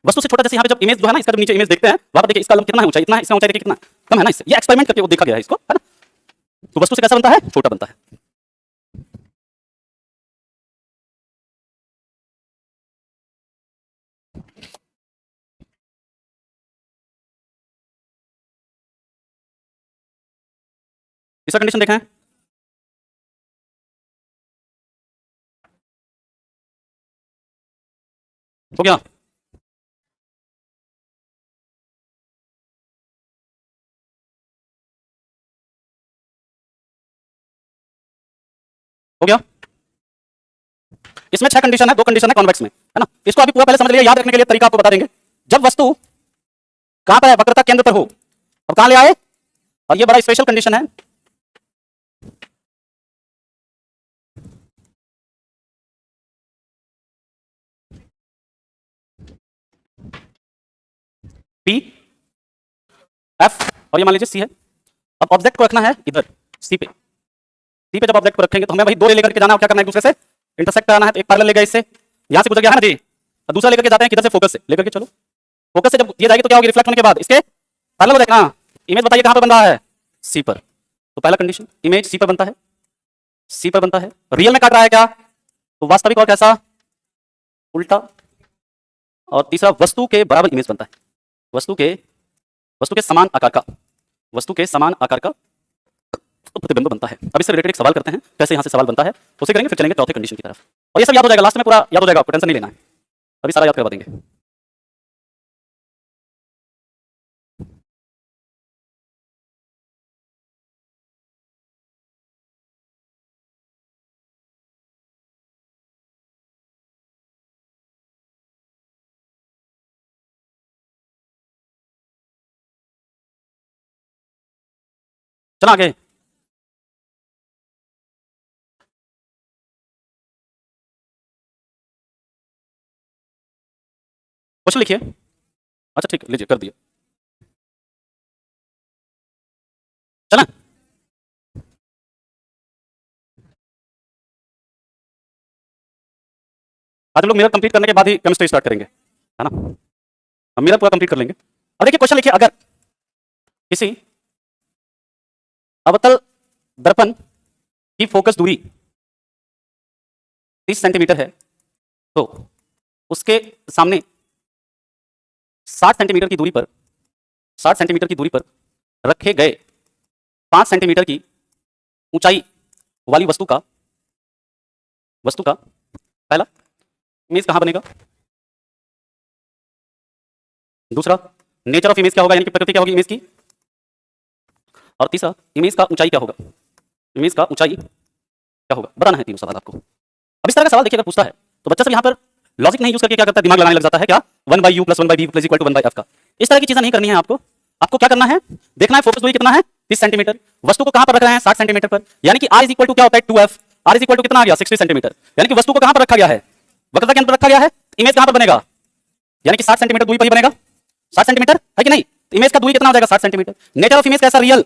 वस्तु से छोटा, जैसे यहाँ पे जब इमेज जो है ना, इसका जब नीचे इमेज देखते हैं वहां पर देखिए इसका लंब कितना है, ऊंचाई इतना है, इसका ऊंचाई देखिए कितना कम है ना, इससे ये एक्सपेरिमेंट करके वो देखा गया है इसको, है ना? तो वस्तु से कैसा बनता है? छोटा बनता है। तीसरा कंडीशन देखें, हो गया? हो गया? इसमें 6 कंडीशन है, 2 कंडीशन है कॉन्वेक्स में, है ना? इसको अभी पूरा पहले समझ लिया, याद रखने के लिए तरीका आपको बता देंगे। जब वस्तु कहां पर है? वक्रता केंद्र पर हो, अब कहां ले आए? और ये बड़ा स्पेशल कंडीशन है। पी, एफ और ये मान लीजिए सी है। अब ऑब्जेक्ट को रखना है इधर सी पे। सी पे जब ऑब्जेक्ट को रखेंगे तो हमें भाई दो ले लेकर के जाना, और क्या करना है? एक दूसरे से इंटरसेक्ट कराना है। तो एक पैरेलल ले गया इससे, यहां से गुजर गया है ना जी, और दूसरा लेकर के जाते हैं किधर से? फोकस से लेकर के। चलो फोकस से जब ये जाएगी तो क्या होगी? रिफ्लेक्ट होने के बाद इसके पैरेलल को देखना। इमेज बताइए कहां पर बन रहा है? सी पर। तो पहला कंडीशन, इमेज सी पर बनता है, सी पर बनता है। रियल में काट रहा है क्या? तो वास्तविक और कैसा? उल्टा। और तीसरा, वस्तु के बराबर इमेज बनता है, वस्तु के समान आकार का, वस्तु के समान आकार का प्रतिबिंब बनता है। अब इससे रिलेटेड एक सवाल करते हैं, कैसे यहां से सवाल बनता है उसे करेंगे, फिर चलेंगे चौथे कंडीशन की तरफ। और ये सब याद हो जाएगा, लास्ट में पूरा याद हो जाएगा, आपको टेंशन नहीं लेना है, अभी सारा याद करवा देंगे। चला आगे। क्वेश्चन लिखिए। अच्छा ठीक है, लीजिए कर दिया। चला, आज हम लोग मिरर कंप्लीट करने के बाद ही केमिस्ट्री स्टार्ट करेंगे, है ना? हम मिरर पूरा कंप्लीट कर लेंगे। अब देखिए क्वेश्चन लिखिए, अगर किसी अवतल दर्पण की फोकस दूरी 30 सेंटीमीटर है तो उसके सामने 60 सेंटीमीटर की दूरी पर, 60 सेंटीमीटर की दूरी पर रखे गए 5 सेंटीमीटर की ऊंचाई वाली वस्तु का पहला इमेज कहां बनेगा? दूसरा, नेचर ऑफ इमेज क्या होगा, यानी कि प्रकृति क्या होगी इमेज की? और तीसरा, इमेज का ऊंचाई क्या होगा? इमेज का ऊंचाई क्या होगा? बताना है तीनों सवाल आपको। अब इस तरह का सवाल देखिए अगर पूछता है तो बच्चा सब यहाँ पर लॉजिक नहीं यूज करके क्या करता है? दिमाग लगाने लग जाता है। क्या? 1/u + 1/v = 1/f का। इस तरह की चीजें नहीं करनी है आपको। आपको क्या करना है? देखना है फोकस दूरी कितना है? 30 सेंटीमीटर। वस्तु को कहां पर रख रहे हैं? 60 सेंटीमीटर पर। यानी कि r = क्या होता है? 2f। r = कितना आ गया? 60 सेंटीमीटर। यानी कि वस्तु को कहां पर रखा गया है? वक्रता केंद्र पर रखा गया है। इमेज कहां पर बनेगा? यानी कि 60 सेंटीमीटर दूरी पर ही बनेगा। 60 सेंटीमीटर है कि नहीं? इमेज का दूरी कितना हो जाएगा? 60 सेंटीमीटर। नेचर ऑफ इमेज कैसा? रियल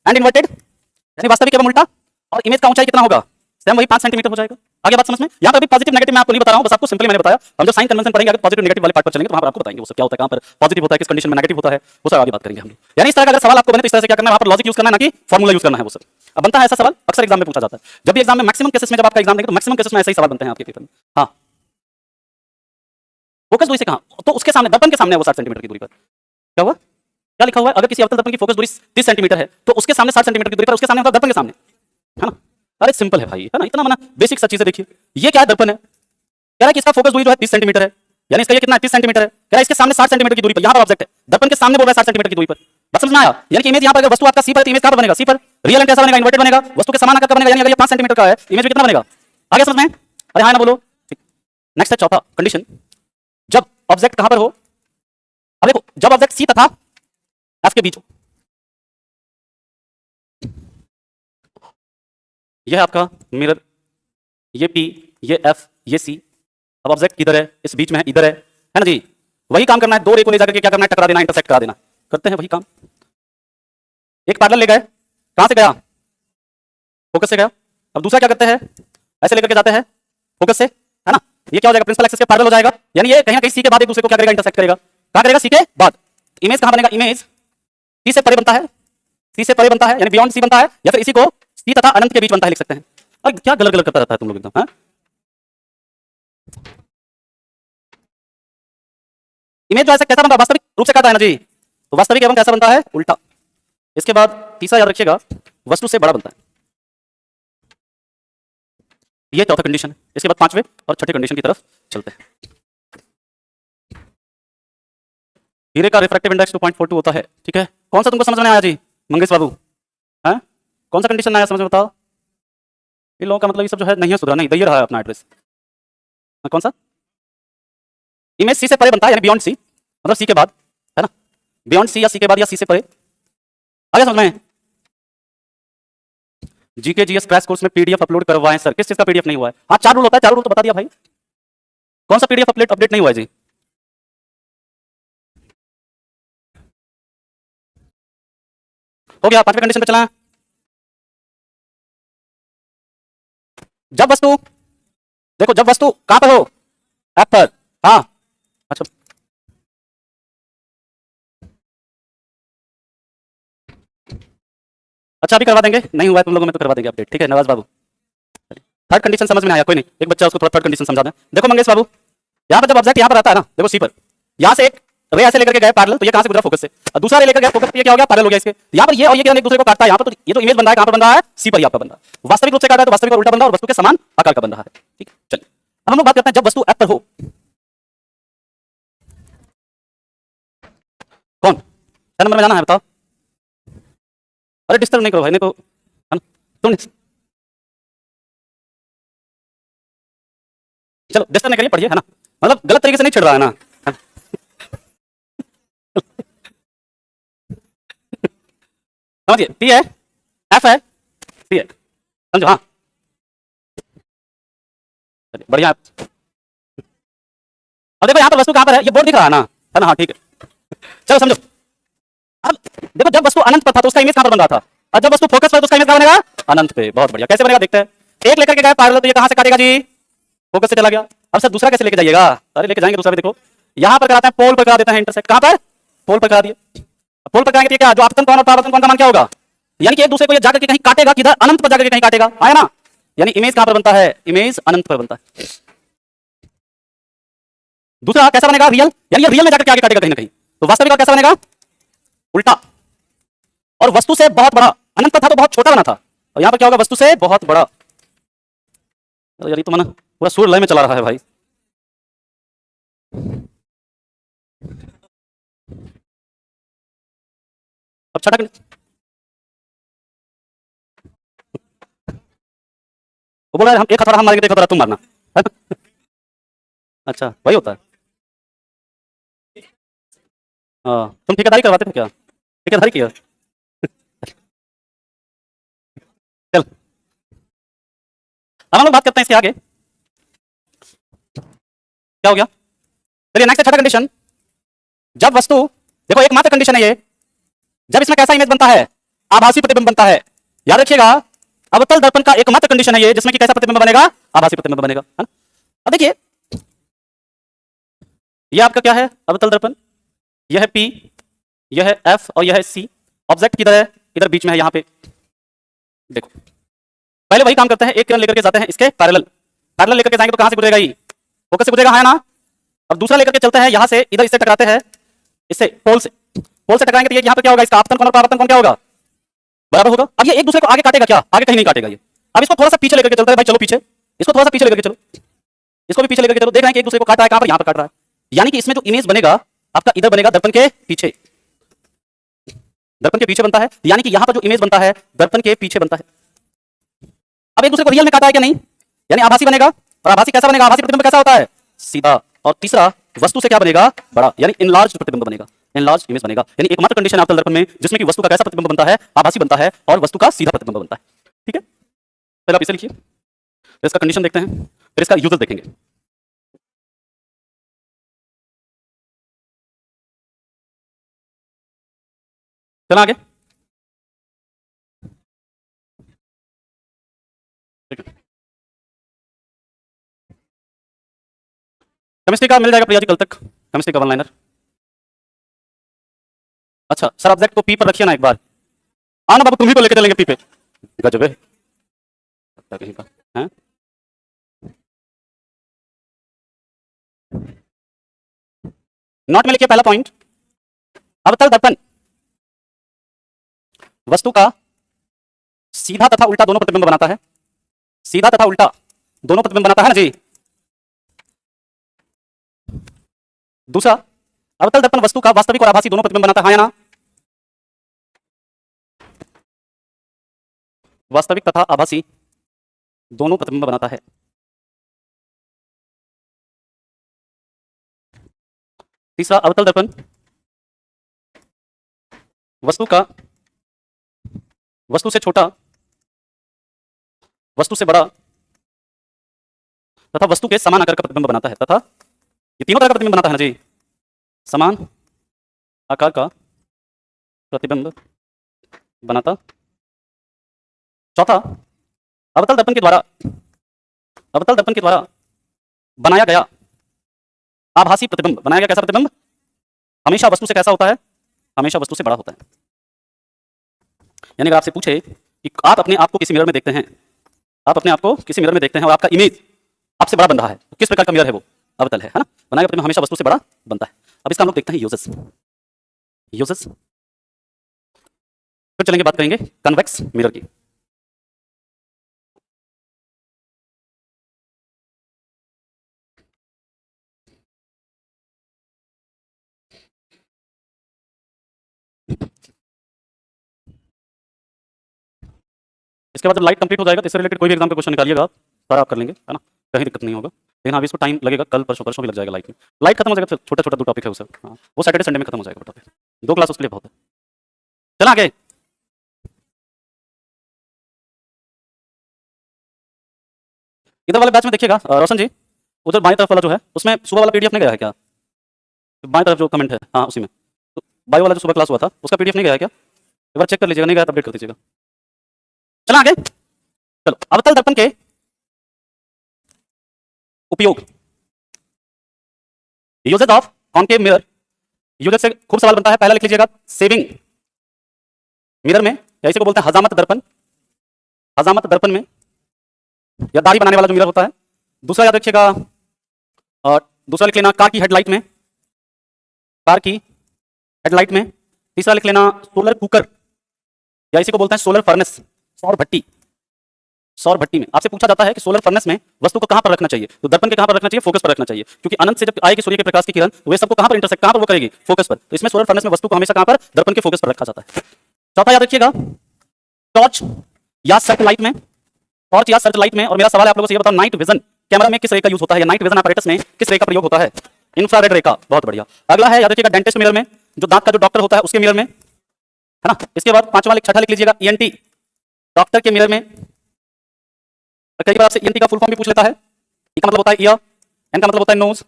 एंड इन्वर्टेड, यानी वास्तविक एवं उल्टा। और इमेज का ऊंचाई कितना होगा? सेम वही 5 सेंटीमीटर हो जाएगा। आगे बात समझ में? यहाँ पर अभी पॉजिटिव नेगेटिव मैं आपको नहीं बता रहा हूँ, बस आपको सिंपली मैंने बताया। हम जब साइन कन्वेंशन पढ़ेंगे आगे पॉजिटिव नेगेटिव वाले पार्ट पर चलेंगे तो वहाँ पर आपको बताएंगे वो सब क्या होता है, कहाँ पर पॉजिटिव होता है, किस कंडीशन में नेगेटिव होता है, वो सब आगे बात करेंगे हम लोग। यानी इस तरह का अगर सवाल आपको बने तो इस तरह से क्या करना है, वहाँ पर लॉजिक यूज करना है ना कि फॉर्मूला यूज करना है वो सब। अब बनता है ऐसा सवाल अक्सर एग्जाम में पूछा जाता है। जब भी एग्जाम में मैक्सिमम केसेस में जब आपका एग्जाम देंगे तो मैक्सिमम केसेस में ऐसे ही सवाल बनते हैं आपके पेपर में। हाँ, फोकस दूरी से कहाँ? तो उसके सामने दर्पण के सामने वो 60 सेंटीमीटर की दूरी पर। क्या हुआ? क्या लिखा हुआ है? अगर किसी अवतल दर्पण की फोकस दूरी 30 सेंटीमीटर है तो उसके सामने 60 सेंटीमीटर की दूरी पर, उसके सामने मतलब दर्पण के सामने, है ना? अरे सिंपल है भाई, है ना? इतना मना बेसिक सा चीजें देखिए। ये क्या है? दर्पण है। कह रहा है कि इसका फोकस दूरी जो है 30 सेंटीमीटर है, यानी इसका ये कितना है? 30 सेंटीमीटर है। कह रहा है इसके सामने 60 सेंटीमीटर की दूरी पर, यहाँ पर ऑब्जेक्ट है, दर्पण के सामने बोल रहा है 60 सेंटीमीटर की दूरी पर। बात समझ में आया? यानी कि इमेज यहाँ पर अगर वस्तु आपका सी पर है तो इमेज कहाँ पर बनेगा? सी पर। रियल एंड कैसा बनेगा? इन्वर्टेड बनेगा, वस्तु के समान आकार का बनेगा। यानी अगर ये 5 सेंटीमीटर का है, इमेज में कितना बनेगा? आगे समझ में? अरे हाँ ना बोलो। नेक्स्ट है चौथा कंडीशन, जब ऑब्जेक्ट कहां पर हो? अब देखो, जब ऑब्जेक्ट सी तथा एफ के बीच हो, यह है आपका मिरर, ये पी, ये एफ, ये सी। अब ऑब्जेक्ट किधर है? इस बीच में है, इधर है ना जी? वही काम करना है, दो रे को ले जाकर के क्या करना है? टकरा देना, इंटरसेक्ट करा देना। करते हैं वही काम। एक पैरेलल ले गए, कहां से गया? फोकस से गया। अब दूसरा क्या करते हैं? ऐसे लेकर के जाते हैं फोकस से, है ना? ये क्या हो जाएगा? प्रिंसिपल एक्सिस के पैरेलल हो जाएगा, यानी ये कहीं ना कहीं सी के बाद एक दूसरे को क्या करेगा? इंटरसेक्ट करेगा। कहां करेगा? सी के बाद। इमेज कहां बनेगा? इमेज सी से परे बनता है, सी से परे बनता है, यानी बियॉन्ड सी बनता है, या फिर इसी को सी तथा अनंत के बीच बनता है लिख सकते हैं। और क्या गलत गलत करता रहता है तुम लोग एकदम, हाँ? इमेज जो ऐसा कैसा बनता है? वास्तविक रूप से कहता है ना जी, तो वास्तविक एवं कैसा बनता है? उल्टा। इसके बाद तीसरा याद रखिएगा, वस्तु से बड़ा बनता है। ये चौथा कंडीशन है। इसके बाद पांचवें और छठे कंडीशन की तरफ चलते हैं। हीरे का रिफ्रैक्टिव इंडेक्स 2.42 होता है, ठीक है? कौन सा तुमको समझ में आया जी मंगेश बाबू? हैं? कौन सा कंडीशन आया समझ में बताओ? इन लोगों का मतलब ये सब जो है नहीं है सुधरा, नहीं दे रहा है अपना एड्रेस। कौन सा? इमेज सी से परे बनता है, यानी बियॉन्ड सी, मतलब सी के बाद, है ना? बियॉन्ड सी या सी के बाद या सी से परे। आगे समझ में? जीके जीएस क्रैश कोर्स में पीडीएफ अपलोड करवाएं सर। किस चीज का पीडीएफ नहीं हुआ है? हाँ, 4 रूल होता है, 4 रूल तो बता दिया भाई। कौन सा पीडीएफ अपडेट नहीं हुआ है जी? हो गया, पांचवें कंडीशन पे चला। जब वस्तु, देखो जब वस्तु कहां पर हो? एफ पर। हाँ, अच्छा अच्छा, अभी करवा देंगे, नहीं हुआ है तुम लोगों में तो करवा देंगे अपडेट, ठीक है नवाज बाबू? थर्ड कंडीशन समझ में आया? कोई नहीं, एक बच्चा उसको थोड़ा थर्ड कंडीशन समझा दें। देखो मंगेश बाबू, यहाँ पर जब ऑब्जेक्ट यहाँ पर आता है ना, देखो सी पर, यहाँ से एक रे ऐसे लेकर के गए पैरेलल, तो ये कहां से गुजरा? फोकस से। और दूसरा रे लेकर गए फोकस, ये क्या हो गया? पैरेलल हो गया इसके। यहाँ पर ये और ये एक दूसरे को काटता है यहाँ पर, तो ये तो इमेज बन रहा है, कहां पर बन रहा है? सी पर ही आपका बन रहा है। वास्तविक रूप से काटा है तो वास्तविक और उल्टा बन रहा है, और वस्तु के समान आकार का बन रहा है, ठीक है? चलिए अब हम लोग बात करते हैं जब वस्तु एफ पर हो। कौन क्या नंबर में जाना है बताओ? अरे डिस्टर्ब नहीं करो भाई, नहीं तो, है ना? तुम चलो डिस्टर्ब नहीं करिए, पढ़िए, है ना? मतलब गलत तरीके से नहीं छिड़ रहा है ना? समझिए, पी है, एफ है, सी है, समझो? हाँ चलिए बढ़िया। अब देखो यहाँ पर वस्तु कहाँ पर है? ये बोर्ड दिख रहा है ना? हाँ ठीक है, चलो समझो। अब देखो जब वस्तु अनंत पर था तो उसका इमेज कहाँ पर बन रहा था, और जब वस्तु फोकस पर तो उसका इमेज कहाँ बनेगा? अनंत पे। बहुत बढ़िया, कैसे बनेगा देखते हैं। एक लेकर के गए पैरेलल, तो ये कहाँ से काटेगा जी? फोकस से चला गया। अब सर दूसरा कैसे लेके जाइएगा? अरे लेके जाएंगे दूसरा भी, देखो यहाँ पर कराते हैं, पोल पर करा देते हैं इंटरसेक्ट। कहाँ पर? पोल पर करा दिए। पोल पर कराएंगे तो क्या, जो आपतन कोण और परावर्तन कोण का मान क्या होगा? यानी कि एक दूसरे को ये जाकर के कहीं काटेगा, किधर? अनंत पर जाकर के कहीं काटेगा, आया ना? यानी इमेज कहां पर बनता है? इमेज अनंत पर बनता है। दूसरा कैसा बनेगा? रियल, यानी ये रियल में जाकर के आगे काटेगा कहीं ना कहीं। तो वास्तविक और कैसा बनेगा? उल्टा। और वस्तु से बहुत बड़ा, अनंत पर था तो बहुत छोटा बना था, और यहां पर क्या होगा? वस्तु से बहुत बड़ा। तो यार ये तो मना पूरा सुर लय में चला रहा है भाई। अब छठा वो बोल रहा है हम एक हथौड़ा हम मारेंगे, एक हथौड़ा तुम मारना। अच्छा वही होता है। हाँ, तुम ठेकेदारी करवाते थे क्या? ठेकेदारी किया? चल अब हम लोग बात करते हैं इसके आगे क्या हो गया। चलिए नेक्स्ट छठा कंडीशन, जब वस्तु, देखो एकमात्र कंडीशन है ये, जब इसमें कैसा इमेज बनता है? आभासी प्रतिबिंब बनता है। याद रखिएगा, अवतल दर्पण का एकमात्र कंडीशन है ये जिसमें कि कैसा प्रतिबिंब बनेगा, आभासी प्रतिबिंब बनेगा, है ना। अब देखिए ये आपका क्या है, अवतल दर्पण, यह है P, यह है F और यह है C। ऑब्जेक्ट किधर है, इधर बीच में है, यहां पे देखो। पहले वही काम करते हैं, एक किरण लेकर के जाते हैं इसके पैरेलल, पैरेलल लेकर के जाएंगे तो कहां से गुजरेगा, ये फोकस से गुजरेगा, है ना। अब दूसरा लेकर के चलते हैं यहां से इधर, इससे टकराते हैं, इससे पोल से, पोल से टकराएंगे तो ये यहां पे क्या होगा, इसका आपतन कोण और परावर्तन कोण क्या होगा, बराबर होगा। अब ये एक दूसरे को आगे काटेगा क्या, आगे कहीं नहीं काटेगा ये। अब इसको थोड़ा सा पीछे लेकर के चलते हैं भाई, चलो पीछे, इसको थोड़ा सा पीछे लेकर के चलो, इसको भी पीछे लेकर के चलो। देख रहे हैं कि एक दूसरे को काट रहा है, कहां पर, यहां पर काट रहा है। यानी कि इसमें जो इमेज बनेगा आपका इधर बनेगा, दर्पण के पीछे, दर्पण के पीछे बनता है, यानी कि यहां पर जो इमेज बनता है दर्पण के पीछे बनता है। अब एक दूसरे को रियल में काटा है क्या, नहीं, यानी आभासी बनेगा। और आभासी कैसा बनेगा, आभासी प्रतिबिंब कैसा होता है, सीधा। और तीसरा वस्तु से क्या बनेगा, बड़ा, यानी इनलार्ज प्रतिबिंब बनेगा, इनलार्ज इमेज बनेगा। यानी एकमात्र कंडीशन है अवतल दर्पण में जिसमें कि वस्तु का कैसा प्रतिबिंब बनता है, आभासी बनता है, और वस्तु का सीधा प्रतिबिंब बनता है। ठीक है, पहले आप इसे लिखिए, फिर इसका कंडीशन देखते हैं, फिर इसका यूजेस देखेंगे। चला आगे, ठीक है। केमिस्ट्री का मिल जाएगा प्रिया जी कल तक, केमिस्ट्री का वन लाइनर। अच्छा सर, ऑब्जेक्ट को पी पर रखिए ना एक बार, आना बाबू, तुम ही को लेके चलेंगे पी पे, गजब है कहीं का, हैं? नोट में लिखिए पहला पॉइंट, अवतल दर्पण वस्तु का सीधा तथा उल्टा दोनों प्रतिबिंब बनाता है, सीधा तथा उल्टा दोनों प्रतिबिंब बनाता है ना जी। दूसरा, अवतल दर्पण वस्तु का वास्तविक और आभासी दोनों प्रतिबिंब बनाता है, हाँ या ना। वास्तविक तथा आभासी दोनों प्रतिबिंब बनाता है। तीसरा, अवतल दर्पण वस्तु का वस्तु से छोटा, वस्तु से बड़ा तथा वस्तु के समान आकार का प्रतिबिंब बनाता है, तथा ये तीनों तरह का प्रतिबिंब बनाता है ना जी, समान आकार का प्रतिबिंब बनाता। चौथा, अवतल दर्पण के द्वारा, अवतल दर्पण के द्वारा बनाया गया आभासी प्रतिबिंब, बनाया गया कैसा प्रतिबिंब, हमेशा वस्तु से कैसा होता है, हमेशा वस्तु से बड़ा होता है। यानी अगर आपसे पूछे कि आप अपने आप को किसी मिरर में देखते हैं, आप अपने आप को किसी मिरर में देखते हैं और आपका इमेज आपसे बड़ा बन रहा है, तो किस प्रकार का मिरर है वो, अवतल है ना। बनाया गया प्रतिबिंब हमेशा वस्तु से बड़ा बनता है। अब इसका हम लोग देखते हैं यूजेस, यूजेस, फिर चलेंगे बात करेंगे कन्वेक्स मिरर की। इसके बाद जब लाइट कंप्लीट हो जाएगा तो इससे रिलेटेड कोई भी एग्जाम का क्वेश्चन निकालिएगा, सारा आप कर लेंगे, है ना, कहीं दिक्कत नहीं होगा। लेकिन हाँ, इसको टाइम लगेगा, कल परसों परसों भी लग जाएगा लाइट में। लाइट खत्म हो जाएगा, छोटा छोटा 2 टॉपिक है उसे, हाँ, वो सैटरडे संडे में खत्म हो जाएगा टॉपिक, 2 क्लास उसके लिए बहुत है। चला आगे, इधर वाले बैच में देखिएगा रोशन जी, उधर बाएं तरफ वाला जो है उसमें सुबह वाला पीडीएफ नहीं गया है क्या, बाएं तरफ जो कमेंट है, हाँ उसी में, तो बायो वाला जो सुबह क्लास हुआ था उसका पीडीएफ नहीं गया है क्या, एक बार चेक कर लीजिएगा, नहीं गया तो अपडेट कर दीजिएगा। चला आगे, चलो अवतल दर्पण के उपयोग, uses of concave mirror. Uses से खूब सवाल बनता है, पहला लिख लीजिएगा सेविंग मिरर में, या इसी को बोलते हैं हजामत दर्पण, हजामत दर्पण में, या दाढ़ी बनाने वाला जो मिरर होता है। दूसरा याद रखिएगा, और दूसरा लिख लेना कार की हेडलाइट में, कार की हेडलाइट में। तीसरा लिख लेना सोलर कुकर, या इसी को बोलते हैं सोलर फर्नेस, सौर भट्टी, सौर भट्टी में। आपसे पूछा जाता है कि सोलर फर्नेस में वस्तु को कहां पर रखना चाहिए, तो दर्पण के कहां पर रखना चाहिए, फोकस पर रखना चाहिए, क्योंकि अनंत से जब आएगी सूर्य के प्रकाश की किरण तो वे सबको कहां पर इंटरसेक्ट, कहां पर वो करेगी, फोकस पर। तो इसमें सोलर फर्नेस में वस्तु को हमेशा कहां पर, दर्पण के फोकस पर रखा जाता है। चौथा याद रखिएगा टॉर्च या सर्च लाइट में, टॉर्च या सर्च लाइट में। और मेरा सवाल है आप लोगों से ये बताओ, नाइट विजन कैमरा में किस रे का यूज होता है, या नाइट विजन apparatus में किस रे का प्रयोग होता है, इंफ्रारेड रे का, बहुत बढ़िया। अगला है याद रखिएगा डेंटिस्ट मिरर में, जो दांत का जो डॉक्टर होता है उसके मिरर में, है ना। इसके बाद पांचवा छठा लिख लीजिएगा ईएनटी, डॉक्टर के मिरर में। कई बार आपसे ईएनटी का फुल फॉर्म भी पूछ लेता है। ई का मतलब होता है ईयर, एन का मतलब होता है नोज,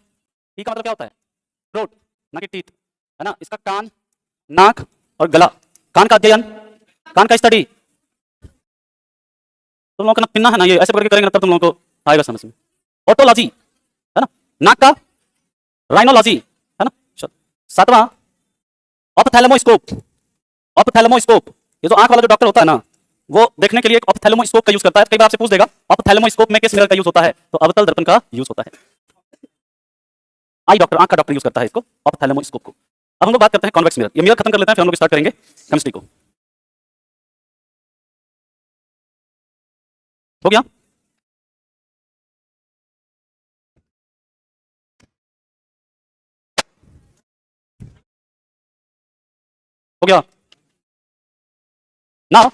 टी का मतलब क्या होता है, थ्रोट, ना कि टीथ, है ना। इसका कान, नाक और गला, कान का अध्ययन, कान का स्टडी, तुम लोगों का ना पिन्ना है ना, ये ऐसे करके करेंगे ना तब तुम लोगों को आएगा समझ में। ऑटोलॉजी है ना, नाक का राइनोलॉजी है ना। चलो सातवां ऑप्थेल्मोस्कोप। ऑप्थेल्मोस्कोप, ये जो आंख वाला जो डॉक्टर होता है ना, वो देखने के लिए एक ऑप्थेल्मोस्कोप का यूज करता है। कई बार आपसे पूछ देगा ऑप्थेल्मोस्कोप में किस मिरर का यूज होता है, तो अवतल दर्पण का यूज होता है। आई डॉक्टर, आंख का डॉक्टर यूज करता है इसको, ऑप्थेल्मोस्कोप को। अब हम लोग बात करते हैं कॉन्वेक्स मिरर। ये मिरर खत्म कर लेते हैं, फिर हम लोग स्टार्ट करेंगे केमिस्ट्री को। हो गया? हो गया ना।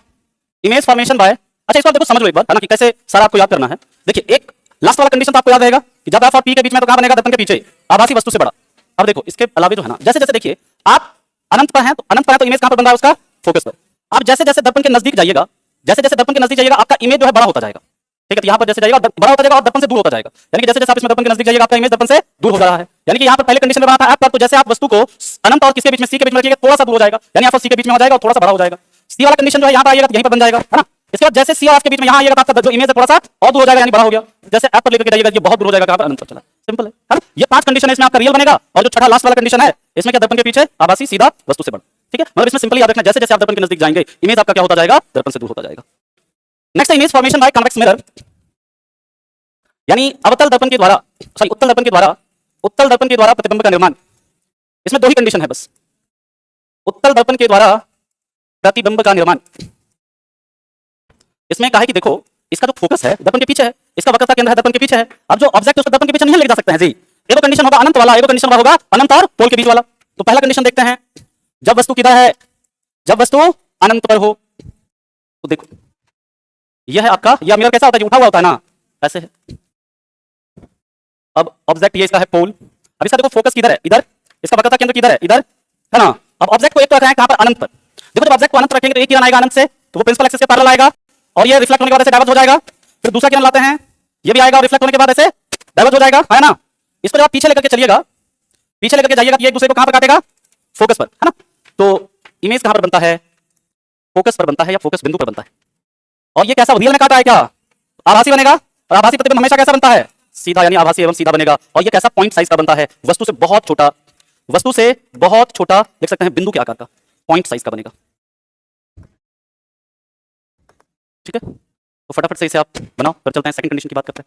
इमेज फॉर्मेशन बाय, अच्छा इसको आप देखो समझ लो एक बार है ना, कि कैसे सारा आपको याद करना है। देखिए एक लास्ट वाला कंडीशन तो आपको याद रहेगा कि जब एफ और पी के बीच में तो कहां बनेगा, दर्पण के पीछे, आभासी वस्तु से बड़ा। अब देखो इसके अलावे जो है ना, जैसे जैसे देखिए आप अनंत पर हैं, तो अनंत पर है तो इमेज कहां पर बन रहा है, उसका फोकस पर। आप जैसे जैसे दर्पण के नजदीक जाइएगा, जैसे जैसे दर्पण के नजदीक जाइएगा, आपका इमेज जो है बड़ा होता जाएगा। ठीक है, तो यहाँ पर जैसे जाएगा बड़ा होता जाएगा और दर्पण से दूर होता जाएगा। यानी कि जैसे जैसे आप इसमें दर्पण के नजदीक जाइएगा, आपका इमेज दर्पण से दूर हो रहा है। यानी कि यहाँ पर पहले कंडीशन में बना था एफ पर, तो जैसे आप वस्तु को अनंत और किसके बीच में, सी के बीच में रखिएगा, थोड़ा सा दूर हो जाएगा, यानी आप सी के बीच में हो जाएगा और थोड़ा सा बड़ा हो जाएगा। सी वाला कंडीशन जो है यहाँ पर आइएगा तो यहीं पर बन जाएगा है ना। इसके बाद जैसे सी और एफ के बीच में यहाँ आइएगा, तो आपका जो इमेज है थोड़ा सा और दूर हो जाएगा, यानी बड़ा हो गया। जैसे एफ पर लेकर के जाइएगा, ये बहुत दूर हो जाएगा, कहाँ पर, अनंत पर चला। सिंपल है ना। ये 5 कंडीशन है, इसमें आपका रियल बनेगा। और जो छठा लास्ट वाला कंडीशन है, इसमें क्या, दर्पण के पीछे आभासी सीधा वस्तु से बड़ा। ठीक है, मतलब इसमें सिंपली याद रखना, जैसे जैसे आप दर्पण के नजदीक जाएंगे, इमेज आपका क्या होता जाएगा, दर्पण से दूर होता जाएगा। नेक्स्ट है image formation by convex mirror, यानी अवतल दर्पण के द्वारा, सॉरी उत्तल दर्पण के द्वारा, उत्तल दर्पण के द्वारा प्रतिबिंब का निर्माण। इसमें 2 ही कंडीशन है बस, उत्तल दर्पण के द्वारा प्रतिबिंब का निर्माण। इसमें कहा है कि देखो इसका जो फोकस है दर्पण के पीछे है, इसका वक्रता केंद्र है दर्पण के पीछे है। अब जो ऑब्जेक्ट उसको दर्पण के पीछे नहीं लेके जा सकते हैं जी। एक कंडीशन होगा अनंत वाला, एक कंडीशन होगा अनंत और पोल के बीच वाला। तो पहला कंडीशन देखते हैं, जब वस्तु किधर है, जब वस्तु अनंत पर हो। तो देखो यह है आपका, यह मिरर कैसा होता है, उठा हुआ होता है ना, ऐसे है। अब ऑब्जेक्ट ये इसका है पोल। अब इसका देखो फोकस किधर है, इधर। इसका वक्रता केंद्र किधर है, इधर है ना। अब ऑब्जेक्ट को एक तो रख रहे हैं कहां पर, अनंत पर। देखो जब ऑब्जेक्ट को अनंत रखेंगे तो एक किरण आएगा अनंत से, तो वो प्रिंसिपल एक्सिस के पैरेलल आएगा और ये रिफ्लेक्ट होने के बाद ऐसे डाइवर्ज हो जाएगा। फिर दूसरा किरण लाते हैं, ये भी आएगा और रिफ्लेक्ट होने के बाद ऐसे डाइवर्ज हो जाएगा, है ना। इसको जब आप पीछे लेकर के चलिएगा, पीछे लेकर के जाइएगा, तो ये एक दूसरे को कहां पर काटेगा, फोकस पर, है ना। तो इमेज कहां पर बनता है, फोकस पर बनता है या फोकस बिंदु पर बनता है। और ये कैसा, रियल में काटा है क्या, आभासी बनेगा। और आभासी प्रतिबिंब हमेशा कैसा बनता है, सीधा, यानी आभासी एवं सीधा बनेगा। और ये कैसा, पॉइंट साइज का बनता है, वस्तु से बहुत छोटा, वस्तु से बहुत छोटा, देख सकते हैं बिंदु के आकार का, पॉइंट साइज का बनेगा। ठीक है, तो फटाफट से इसे आप बनाओ, फिर चलते हैं सेकंड कंडीशन की बात करते हैं।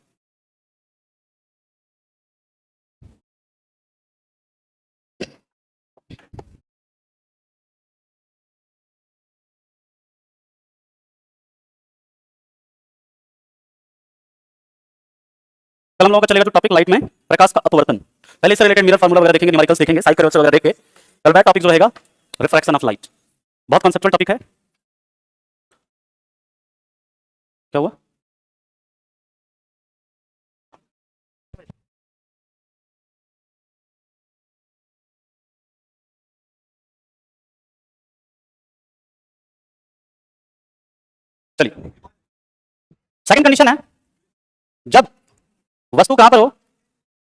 कल हम लोगों का चलेगा जो टॉपिक लाइट में प्रकाश का अपवर्तन। पहले इससे रिलेटेड मिरर फार्मूला वगैरह देखेंगे, न्यूमेरिकल्स देखेंगे, साइड कर्वेचर वगैरह देख के कल का टॉपिक जो रहेगा रिफ्रैक्शन ऑफ लाइट। बहुत कॉन्सेप्चुअल टॉपिक है। क्या हुआ, चलिए सेकंड कंडीशन है, जब वस्तु कहां पर हो,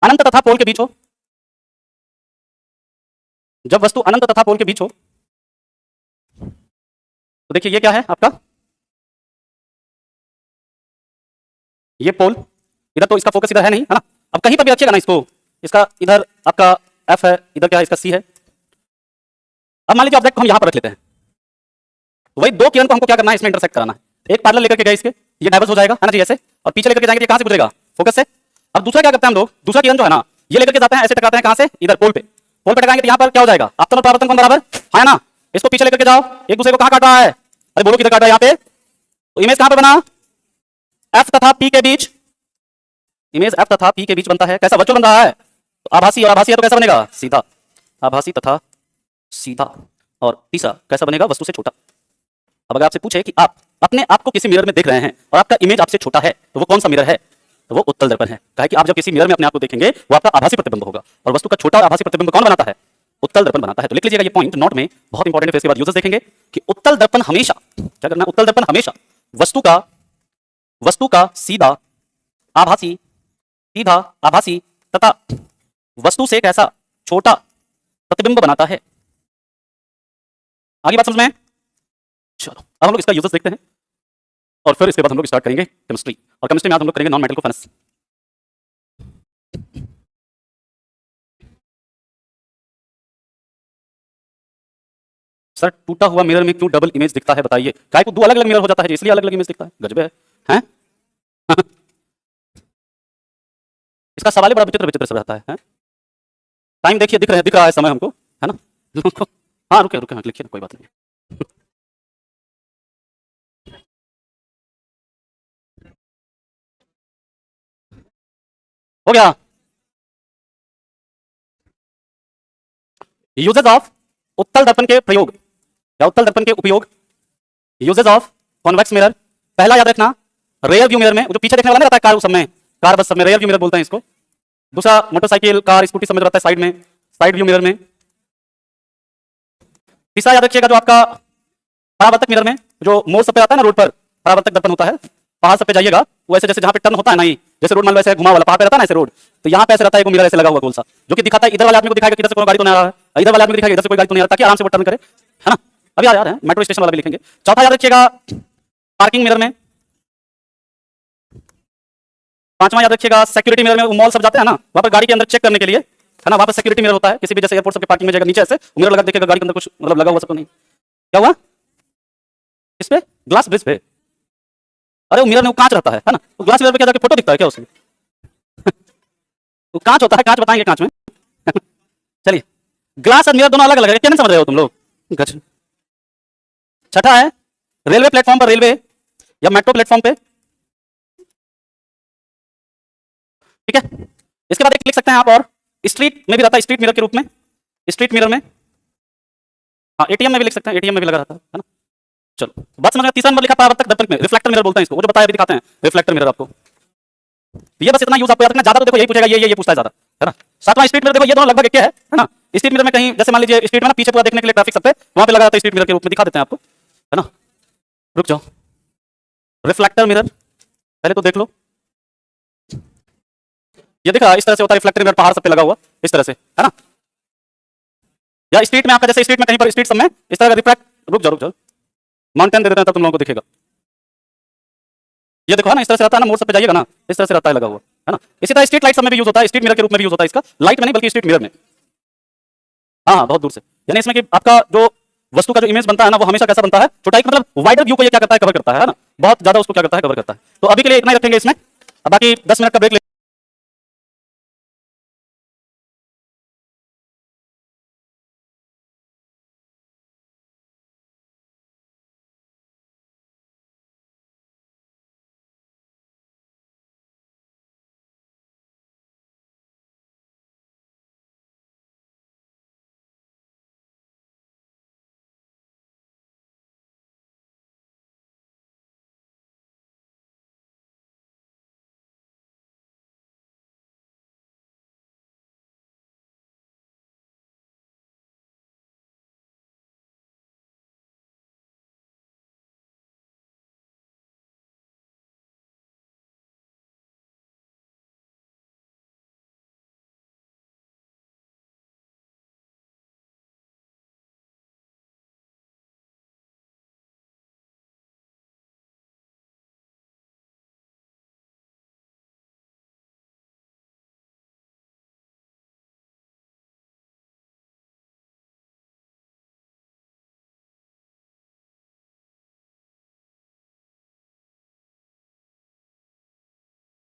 अनंत तथा पोल के बीच हो। जब वस्तु अनंत तथा पोल के बीच हो, तो देखिए ये क्या है आपका, ये पोल, इधर तो इसका फोकस इधर है नहीं, है ना। अब कहीं पर भी रखिएगा ना इसको, इसका इधर आपका एफ है, इधर क्या है, इसका सी है। अब मान लीजिए ऑब्जेक्ट को हम यहां पर रख लेते हैं, तो वही 2 किरण को हमको क्या करना है, इसमें इंटरसेक्ट कराना है। एक पैरेलल लेकर के गए इसके, ये डाइवर्स हो जाएगा, है ना जी, ऐसे। और पीछे लेकर के जाएंगे, कहां से गुजरेगा, फोकस से। अब दूसरा क्या करते हैं हम लोग, दूसरा किरण जो है ना, ये लेकर के जाते हैं, ऐसे टकराते हैं कहां से, इधर पोल पे। पोल पे टकराएंगे तो यहां पर क्या हो जाएगा, आपतन और परावर्तन कोण बराबर, है ना। इसको पीछे लेकर के जाओ, एक दूसरे को कहां काट रहा है, अरे बोलो किधर काट रहा है, यहाँ पे। तो इमेज कहां पर बना, एफ तथा पी के बीच, इमेज एफ तथा पी के बीच बनता है। कैसा, वर्चुअल बन रहा है, तो आभासी और आभासी है तो कैसा बनेगा, सीधा, आभासी तथा सीधा। और तीसरा कैसा बनेगा, वस्तु से छोटा। अब अगर आपसे पूछे कि आप अपने आप को किसी मिरर में देख रहे हैं और आपका इमेज आपसे छोटा है, तो वो कौन सा मिरर है, तो वो उत्तल दर्पण है। कहा कि आप जब किसी मिरर में अपने आप को देखेंगे, वो आपका आभासी प्रतिबिंब होगा, और वस्तु का छोटा और आभासी प्रतिबिंब कौन बनाता है, उत्तल दर्पण बनाता है। तो लिख लीजिएगा ये पॉइंट नोट में, बहुत इंपॉर्टेंट है। इसके बाद यूजर्स देखेंगे कि उत्तल दर्पण हमेशा क्या करना है, उत्तल दर्पण हमेशा वस्तु का सीधा, आभासी, सीधा, आभासी तथा वस्तु से कैसा, छोटा प्रतिबिंब बनाता है। आगे बात समझ में, चलो अब हम लोग इसका यूजर्स देखते हैं। और फिर इसके बाद हम लोग स्टार्ट करेंगे केमिस्ट्री, और केमिस्ट्री में आज हम लोग करेंगे नॉन मेटल को फिनिश। सर टूटा हुआ मिरर में क्यों डबल इमेज दिखता है बताइए? काय को दो अलग अलग मिरर हो जाता है इसलिए अलग अलग इमेज दिखता है। गजब है हैं? इसका सवाल ही बड़ा विचित्र विचित्र सा रहता है? टाइम देखिए, दिख रहा है समय हमको, है ना? हाँ रुके रुके, हाँ लिखिए ना, कोई बात नहीं। हो गया। यूजेज ऑफ उत्तल दर्पण के प्रयोग या उत्तल दर्पण के उपयोग। Uses of convex mirror. पहला याद रखना, रेयर व्यू मिरर में जो पीछे देखने वाला नहीं रहता है, कार उस सब में, कार बस सब में रेयर व्यू मिरर बोलते हैं इसको। दूसरा मोटरसाइकिल कार स्कूटी सब में रहता है साइड में, साइड व्यू मिरर में। तीसरा याद रखिएगा जो आपका परावर्तक मिरर में, जो मोड़ सब पे आता है ना रोड पर, परावर्तक दर्पण होता है। पहाड़ सब पे जाइएगा वैसे, जैसे जहां पे टर्न होता है ना, ही जैसे रोड मान लो ऐसे घुमा वाला पहाड़ पे रहता है ना ऐसे रोड, तो यहाँ पे ऐसे रहता है एक मिरर ऐसे लगा हुआ गोल सा, जो कि दिखाता है इधर वाले आदमी को दिखाएगा कि इधर से कोई गाड़ी तो नहीं आ रहा है, इधर वाले आदमी को दिखाएगा इधर से कोई गाड़ी तो नहीं आ रहा, ताकि आराम से वो टर्न करे, है ना? अभी याद है, मेट्रो स्टेशन वाला भी लिखेंगे। चौथा याद रखिएगा पार्किंग मिरर में। पांचवा याद रखिएगा सिक्योरिटी मिरर में, मॉल सब जाते हैं ना वहां पर गाड़ी के अंदर चेक करने के लिए, है ना? वहां पर सिक्योरिटी मिरर होता है, किसी भी जैसे एयरपोर्ट सब के पार्किंग में जाएगा नीचे ऐसे मिरर लगा देखेगा गाड़ी के अंदर कुछ मतलब लगा हुआ सब तो नहीं। क्या हुआ इस पे? ग्लास ब्रिज पे। अरे वो मिरर में वो कांच रहता है ना? वो ग्लास मिरर पे क्या जाके फोटो दिखता है क्या उसमें? वो कांच होता है, कांच बताएंगे कांच में। चलिए, ग्लास और मिरर दोनों अलग अलग है, क्या नहीं समझ रहे हो तुम लोग? छठा है रेलवे प्लेटफॉर्म पर, रेलवे या मेट्रो प्लेटफॉर्म पे, ठीक है? इसके बाद एक लिख सकते हैं आप, और स्ट्रीट में भी रहता है, स्ट्रीट मिरर के रूप में, स्ट्रीट मिरर में। हाँ एटीएम में भी लिख सकते हैं, एटीएम में भी लगा रहता है ना? चलो बात समझ में। तीसरा नंबर लिखा परावर्तक दर्पण में, रिफ्लेक्टर मिरर बोलते हैं इसको, वो जो बताया अभी दिखाते हैं रिफ्लेक्टर मिरर आपको। ये बस इतना यूज आपको याद रखना, ज्यादा तो देखो यही पूछेगा, ये पूछता है ज्यादा, है ना? सातवां स्ट्रीट मिरर, देखो ये दोनों लगभग एक है ना? स्ट्रीट मिरर में कहीं जैसे मान लीजिए स्ट्रीट में ना पीछे पूरा देखने के लिए ट्रैफिक सब पे वहां पे लगा रहता है, स्ट्रीट मिरर के रूप में दिखा देते हैं आपको, है ना? रुक जाओ, रिफ्लेक्टर मिरर पहले तो देख लो। ये देखा इस तरह से होता है रिफ्लेक्टर मिरर, पहाड़ सब पे लगा हुआ इस तरह से, है ना? या स्ट्रीट में आपका, जैसे स्ट्रीट में कहीं पर स्ट्रीट सब में इस तरह का रिफ्लेक्ट, रुक जाओ माउंटेन दे देते हैं तब तुम लोगों को दिखेगा। ये देखो है ना, इस तरह से रहता है ना, मोड़ सब पे जाइएगा ना इस तरह से रहता है लगा हुआ, है ना? इसी तरह स्ट्रीट लाइट सब में भी यूज होता है, स्ट्रीट मिरर के रूप में भी यूज होता है इसका, लाइट में नहीं बल्कि स्ट्रीट मिरर में। हाँ बहुत दूर से, यानी इसमें कि आपका जो वस्तु का जो इमेज बनता है ना, वो हमेशा कैसा बनता है? छोटा, मतलब वाइडर व्यू को ये क्या करता है? कवर करता है ना? बहुत ज्यादा उसको क्या करता है? कवर करता है। तो अभी के लिए इतना ही रखेंगे इसमें, बाकी 10 मिनट का ब्रेक